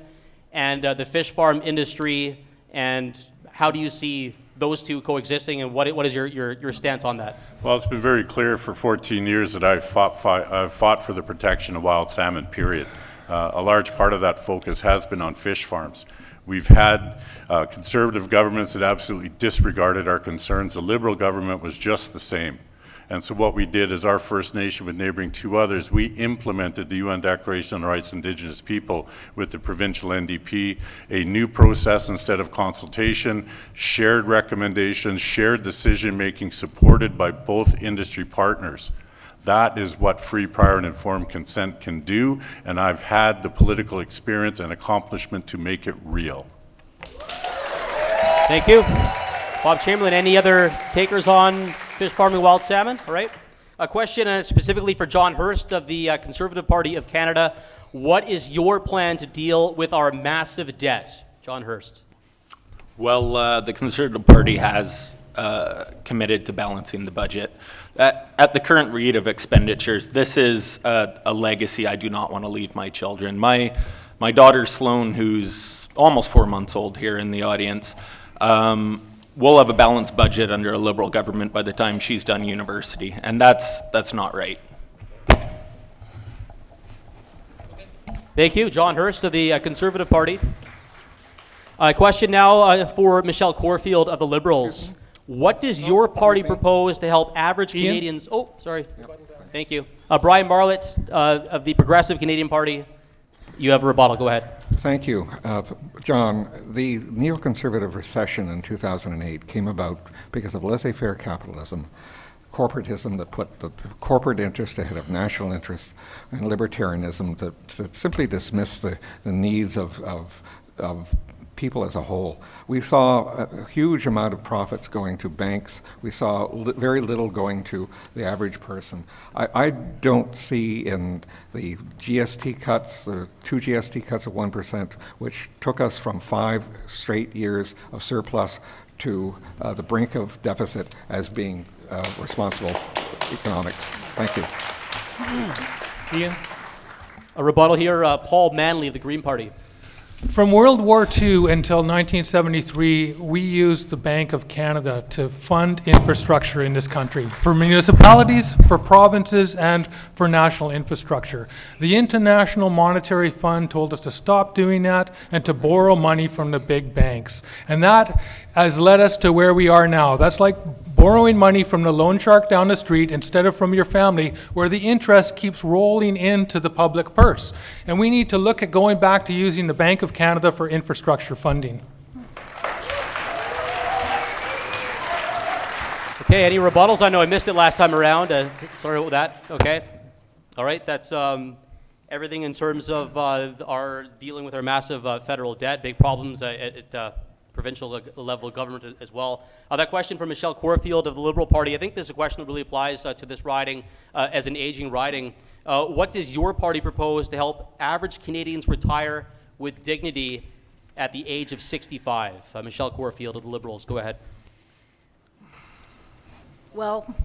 and the fish farm industry, and how do you see those two coexisting, and what is your stance on that? Well, it's been very clear for 14 years that I've fought for the protection of wild salmon, period. A large part of that focus has been on fish farms. We've had conservative governments that absolutely disregarded our concerns. The Liberal government was just the same. And so what we did as our First Nation with neighboring 2 others, we implemented the UN Declaration on the Rights of Indigenous People with the provincial NDP, a new process instead of consultation, shared recommendations, shared decision-making supported by both industry partners. That is what free, prior, and informed consent can do, and I've had the political experience and accomplishment to make it real. Thank you. Bob Chamberlain, any other takers on fish farming wild salmon? All right. A question specifically for John Hirst of the Conservative Party of Canada. What is your plan to deal with our massive debt? John Hirst. Well, the Conservative Party has committed to balancing the budget. At the current rate of expenditures, this is a legacy I do not want to leave my children. My daughter Sloan, who's almost 4 months old here in the audience, will have a balanced budget under a Liberal government by the time she's done university, and that's not right. Thank you. John Hirst of the Conservative Party. Question now for Michelle Corfield of the Liberals. What does your party propose to help average Canadians... Oh, sorry. Thank you. Brian Marlatt of the Progressive Canadian Party. You have a rebuttal. Go ahead. Thank you. John, the neoconservative recession in 2008 came about because of laissez-faire capitalism, corporatism that put the corporate interest ahead of national interest, and libertarianism that simply dismissed the needs of people as a whole. We saw a huge amount of profits going to banks. We saw very little going to the average person. I don't see in the GST cuts, the 2 GST cuts of 1%, which took us from 5 straight years of surplus to the brink of deficit as being responsible economics. Thank you. Ian? A rebuttal here, Paul Manley of the Green Party. From World War II until 1973, we used the Bank of Canada to fund infrastructure in this country, for municipalities, for provinces, and for national infrastructure. The International Monetary Fund told us to stop doing that and to borrow money from the big banks. And that has led us to where we are now. That's like borrowing money from the loan shark down the street instead of from your family, where the interest keeps rolling into the public purse. And we need to look at going back to using the Bank of Canada for infrastructure funding. Okay, any rebuttals? I know I missed it last time around. Sorry about that. Okay. All right, that's everything in terms of our dealing with our massive federal debt, big problems at provincial level of government as well. That question from Michelle Corfield of the Liberal Party, I think this is a question that really applies to this riding as an aging riding. What does your party propose to help average Canadians retire with dignity at the age of 65? Michelle Corfield of the Liberals, go ahead. Well,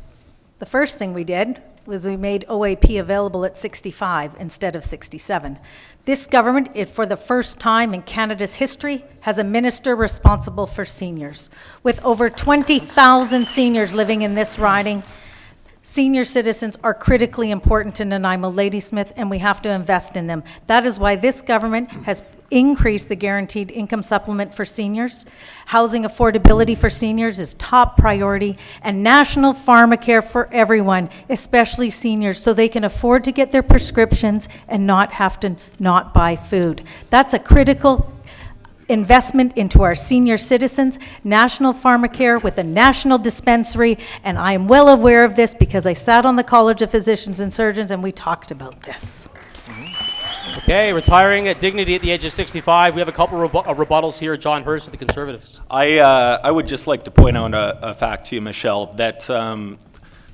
the first thing we did was we made OAP available at 65 instead of 67. This government, for the first time in Canada's history, has a minister responsible for seniors. With over 20,000 seniors living in this riding, senior citizens are critically important to Nanaimo Ladysmith, and we have to invest in them. That is why this government has increased the guaranteed income supplement for seniors. Housing affordability for seniors is top priority, and national pharmacare for everyone, especially seniors, so they can afford to get their prescriptions and not have to not buy food. That's a critical investment into our senior citizens, national pharmacare with a national dispensary, and I am well aware of this because I sat on the College of Physicians and Surgeons and we talked about this. Okay, retiring at dignity at the age of 65. We have a couple of rebuttals here. John Hirst of the Conservatives. I would just like to point out a fact to you, Michelle, that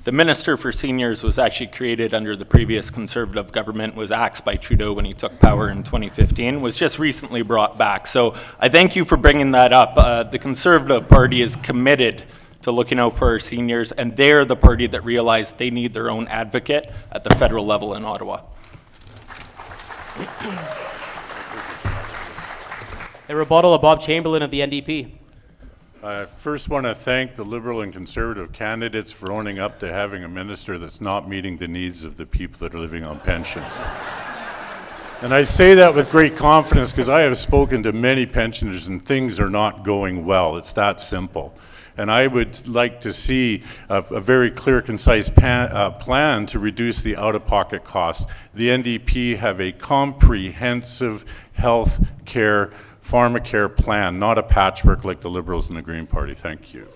the Minister for Seniors was actually created under the previous Conservative government, was axed by Trudeau when he took power in 2015, was just recently brought back. So I thank you for bringing that up. The Conservative Party is committed to looking out for our seniors, and they're the party that realized they need their own advocate at the federal level in Ottawa. A rebuttal of Bob Chamberlin of the NDP. I first want to thank the Liberal and Conservative candidates for owning up to having a minister that's not meeting the needs of the people that are living on pensions. And I say that with great confidence because I have spoken to many pensioners and things are not going well. It's that simple. And I would like to see a very clear, concise plan to reduce the out-of-pocket costs. The NDP have a comprehensive health care, pharmacare plan, not a patchwork like the Liberals and the Green Party. Thank you.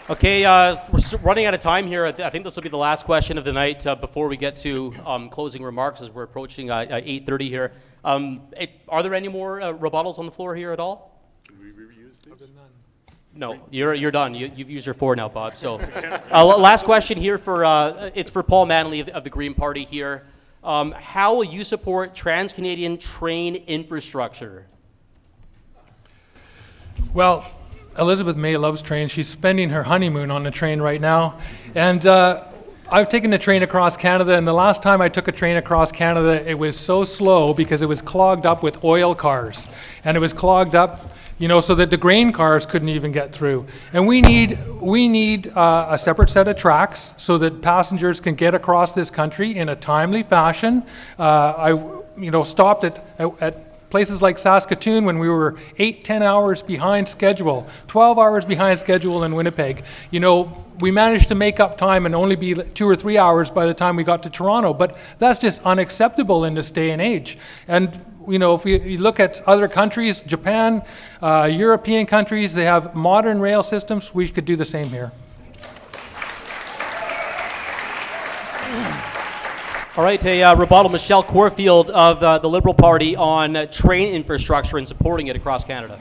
Okay, we're running out of time here. I think this will be the last question of the night before we get to closing remarks as we're approaching 8:30 here. Are there any more rebuttals on the floor here at all? No, you're done. You've used your 4 now, Bob. So, last question here it's for Paul Manley of the Green Party here. How will you support Trans-Canadian train infrastructure? Well, Elizabeth May loves trains. She's spending her honeymoon on the train right now. And I've taken the train across Canada, and the last time I took a train across Canada, it was so slow because it was clogged up with oil cars. And it was clogged up, you know, so that the grain cars couldn't even get through. And we need a separate set of tracks so that passengers can get across this country in a timely fashion. I stopped at places like Saskatoon when we were 8-10 hours behind schedule, 12 hours behind schedule in Winnipeg. You know, we managed to make up time and only be 2 or 3 hours by the time we got to Toronto, but that's just unacceptable in this day and age. And you know, if you look at other countries, Japan, European countries, they have modern rail systems. We could do the same here. All right, a rebuttal, Michelle Corfield of the Liberal Party on train infrastructure and supporting it across Canada.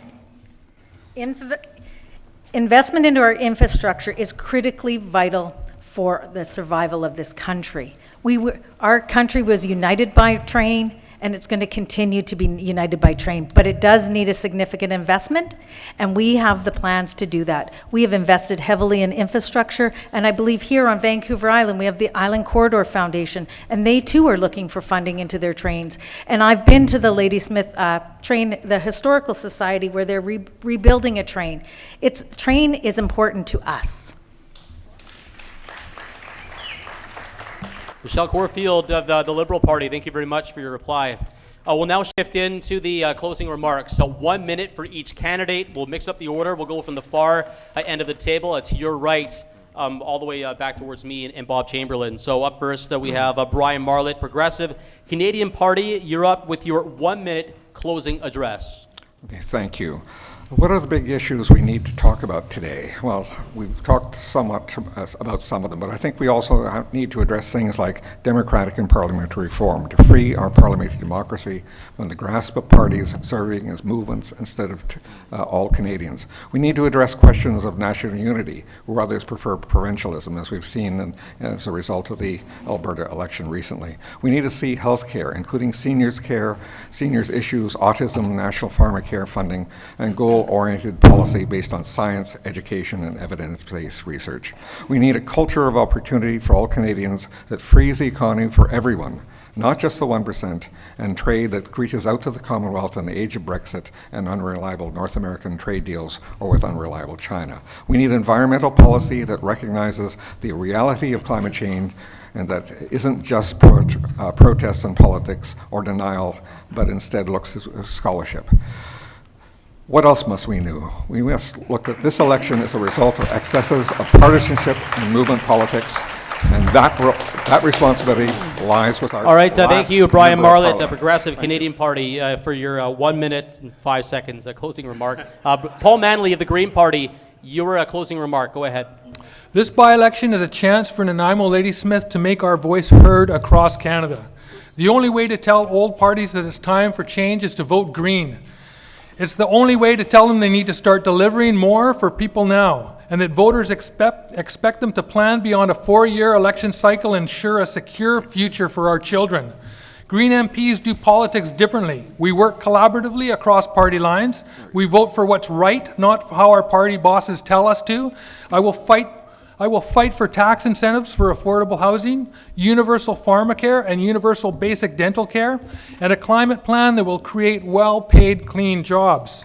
Investment into our infrastructure is critically vital for the survival of this country. Our country was united by train, and it's going to continue to be united by train, but it does need a significant investment, and we have the plans to do that. We have invested heavily in infrastructure, and I believe here on Vancouver Island, we have the Island Corridor Foundation, and they too are looking for funding into their trains. And I've been to the Ladysmith train, the Historical Society, where they're rebuilding a train. Train is important to us. Michelle Corfield of the Liberal Party, thank you very much for your reply. We'll now shift into the closing remarks. So 1 minute for each candidate. We'll mix up the order. We'll go from the far end of the table to your right, all the way back towards me and Bob Chamberlin. So up first, we have Brian Marlatt, Progressive Canadian Party. You're up with your 1 minute closing address. Okay, thank you. What are the big issues we need to talk about today? Well, we've talked somewhat about some of them, but I think we also need to address things like democratic and parliamentary reform to free our parliamentary democracy from the grasp of parties serving as movements instead of all Canadians. We need to address questions of national unity, where others prefer provincialism, as we've seen as a result of the Alberta election recently. We need to see health care, including seniors care, seniors issues, autism, national pharmacare funding, and goal-oriented policy based on science, education, and evidence-based research. We need a culture of opportunity for all Canadians that frees the economy for everyone, not just the 1%, and trade that reaches out to the Commonwealth in the age of Brexit and unreliable North American trade deals or with unreliable China. We need environmental policy that recognizes the reality of climate change and that isn't just protests and politics or denial, but instead looks at scholarship. What else must we do? We must look at this election as a result of excesses of partisanship and movement politics, and that responsibility lies with our All right, thank you, Brian Marlatt, the Progressive Canadian Party, for your 1 minute and 5 seconds closing remark. Paul Manley of the Green Party, your closing remark. Go ahead. This by-election is a chance for Nanaimo Ladysmith to make our voice heard across Canada. The only way to tell old parties that it's time for change is to vote Green. It's the only way to tell them they need to start delivering more for people now, and that voters expect them to plan beyond a 4-year election cycle and ensure a secure future for our children. Green MPs do politics differently. We work collaboratively across party lines. We vote for what's right, not how our party bosses tell us to. I will fight for tax incentives for affordable housing, universal pharmacare and universal basic dental care, and a climate plan that will create well-paid, clean jobs.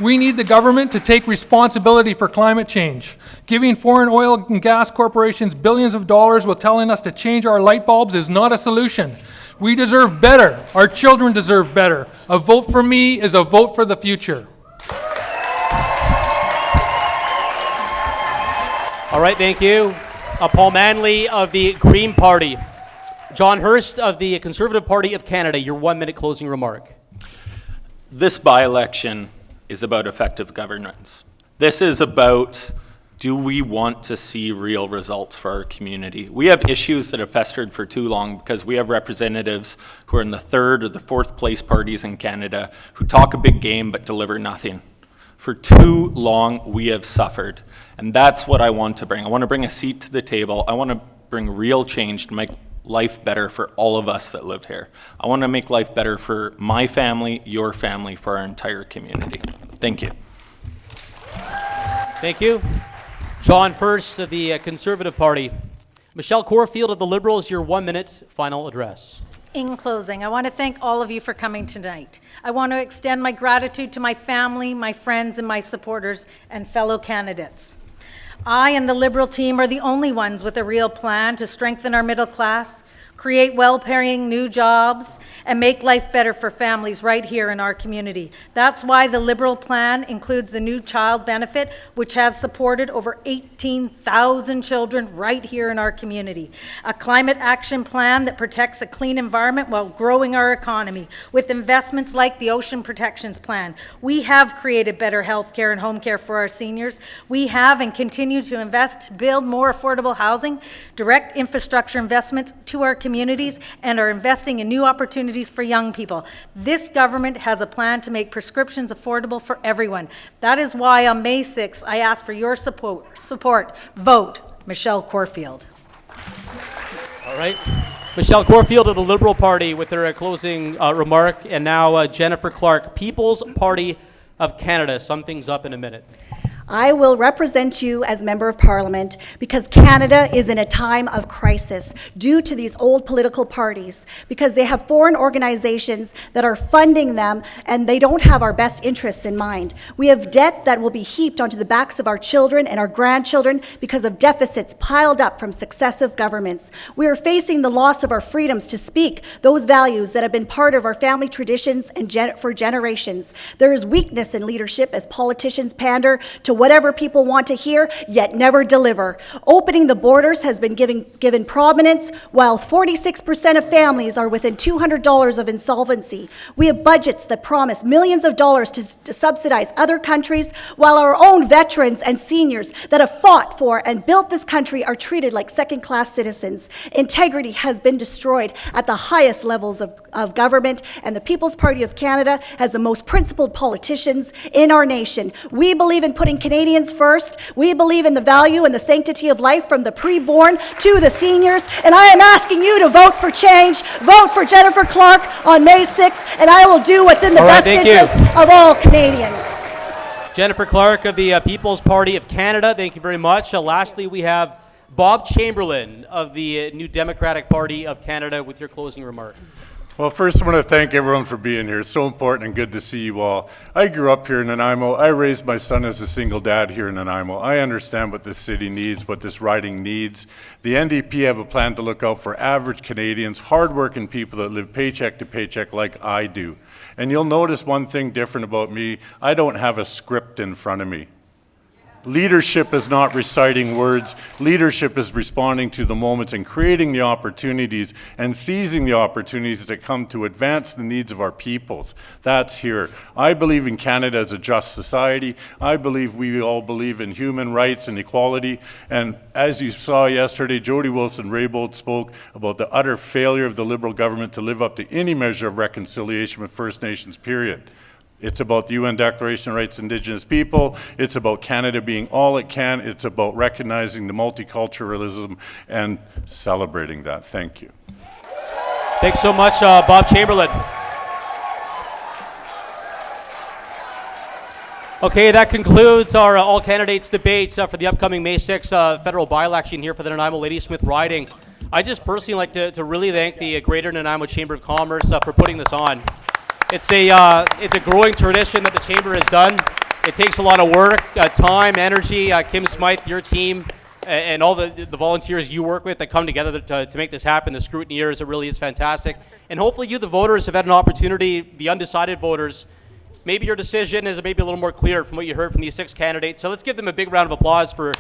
We need the government to take responsibility for climate change. Giving foreign oil and gas corporations billions of dollars while telling us to change our light bulbs is not a solution. We deserve better. Our children deserve better. A vote for me is a vote for the future. All right, thank you. Paul Manley of the Green Party. John Hirst of the Conservative Party of Canada, your 1 minute closing remark. This by-election is about effective governance. This is about, do we want to see real results for our community? We have issues that have festered for too long because we have representatives who are in the 3rd or the 4th place parties in Canada who talk a big game but deliver nothing. For too long, we have suffered. And that's what I want to bring. I want to bring a seat to the table. I want to bring real change to make life better for all of us that live here. I want to make life better for my family, your family, for our entire community. Thank you. Thank you. John Hirst of the Conservative Party. Michelle Corfield of the Liberals, your 1 minute final address. In closing, I want to thank all of you for coming tonight. I want to extend my gratitude to my family, my friends, and my supporters and fellow candidates. I and the Liberal team are the only ones with a real plan to strengthen our middle class, create well-paying new jobs, and make life better for families right here in our community. That's why the Liberal plan includes the new child benefit, which has supported over 18,000 children right here in our community. A climate action plan that protects a clean environment while growing our economy with investments like the Ocean Protections Plan. We have created better health care and home care for our seniors. We have and continue to invest to build more affordable housing, direct infrastructure investments to our communities, and are investing in new opportunities for young people. This government has a plan to make prescriptions affordable for everyone. That is why on May 6th, I ask for your support. Vote Michelle Corfield. All right. Michelle Corfield of the Liberal Party with her closing remark, and now Jennifer Clarke, People's Party of Canada. Sum things up in a minute. I will represent you as Member of Parliament because Canada is in a time of crisis due to these old political parties, because they have foreign organizations that are funding them and they don't have our best interests in mind. We have debt that will be heaped onto the backs of our children and our grandchildren because of deficits piled up from successive governments. We are facing the loss of our freedoms to speak those values that have been part of our family traditions and for generations. There is weakness in leadership as politicians pander to whatever people want to hear, yet never deliver. Opening the borders has been given prominence, while 46% of families are within $200 of insolvency. We have budgets that promise millions of dollars to subsidize other countries, while our own veterans and seniors that have fought for and built this country are treated like second-class citizens. Integrity has been destroyed at the highest levels of government, and the People's Party of Canada has the most principled politicians in our nation. We believe in putting Canadians first. We believe in the value and the sanctity of life from the pre-born to the seniors, and I am asking you to vote for change. Vote for Jennifer Clarke on May 6th, and I will do what's in the best interest of all Canadians. Jennifer Clarke of the People's Party of Canada, thank you very much. Lastly, we have Bob Chamberlin of the New Democratic Party of Canada with your closing remark. Well, first I want to thank everyone for being here. It's so important and good to see you all. I grew up here in Nanaimo. I raised my son as a single dad here in Nanaimo. I understand what this city needs, what this riding needs. The NDP have a plan to look out for average Canadians, hardworking people that live paycheck to paycheck like I do. And you'll notice one thing different about me. I don't have a script in front of me. Leadership is not reciting words. Leadership is responding to the moments and creating the opportunities and seizing the opportunities that come to advance the needs of our peoples. That's here. I believe in Canada as a just society. I believe we all believe in human rights and equality. And as you saw yesterday, Jody Wilson-Raybould spoke about the utter failure of the Liberal government to live up to any measure of reconciliation with First Nations, period. It's about the UN Declaration of Rights of Indigenous People. It's about Canada being all it can. It's about recognizing the multiculturalism and celebrating that. Thank you. Thanks so much, Bob Chamberlin. Okay, that concludes our all candidates debates for the upcoming May 6th federal by-election here for the Nanaimo Ladysmith riding. I just personally like to really thank the Greater Nanaimo Chamber of Commerce for putting this on. It's a growing tradition that the Chamber has done. It takes a lot of work, time, energy. Kim Smythe, your team, and all the volunteers you work with that come together to make this happen. The scrutineers, it really is fantastic. And hopefully you, the voters, have had an opportunity, the undecided voters, maybe your decision is maybe a little more clear from what you heard from these 6 candidates. So let's give them a big round of applause for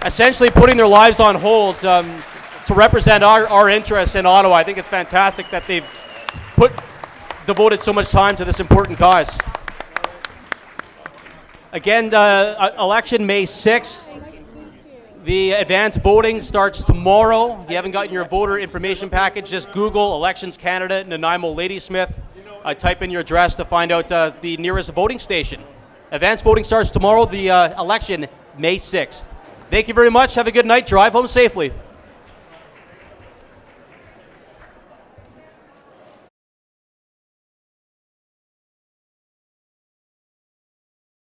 essentially putting their lives on hold to represent our interests in Ottawa. I think it's fantastic that they've devoted so much time to this important cause. Again, election May 6th. The advanced voting starts tomorrow. If you haven't gotten your voter information package, just Google Elections Canada, Nanaimo Ladysmith. Type in your address to find out the nearest voting station. Advanced voting starts tomorrow, the election May 6th. Thank you very much. Have a good night. Drive home safely.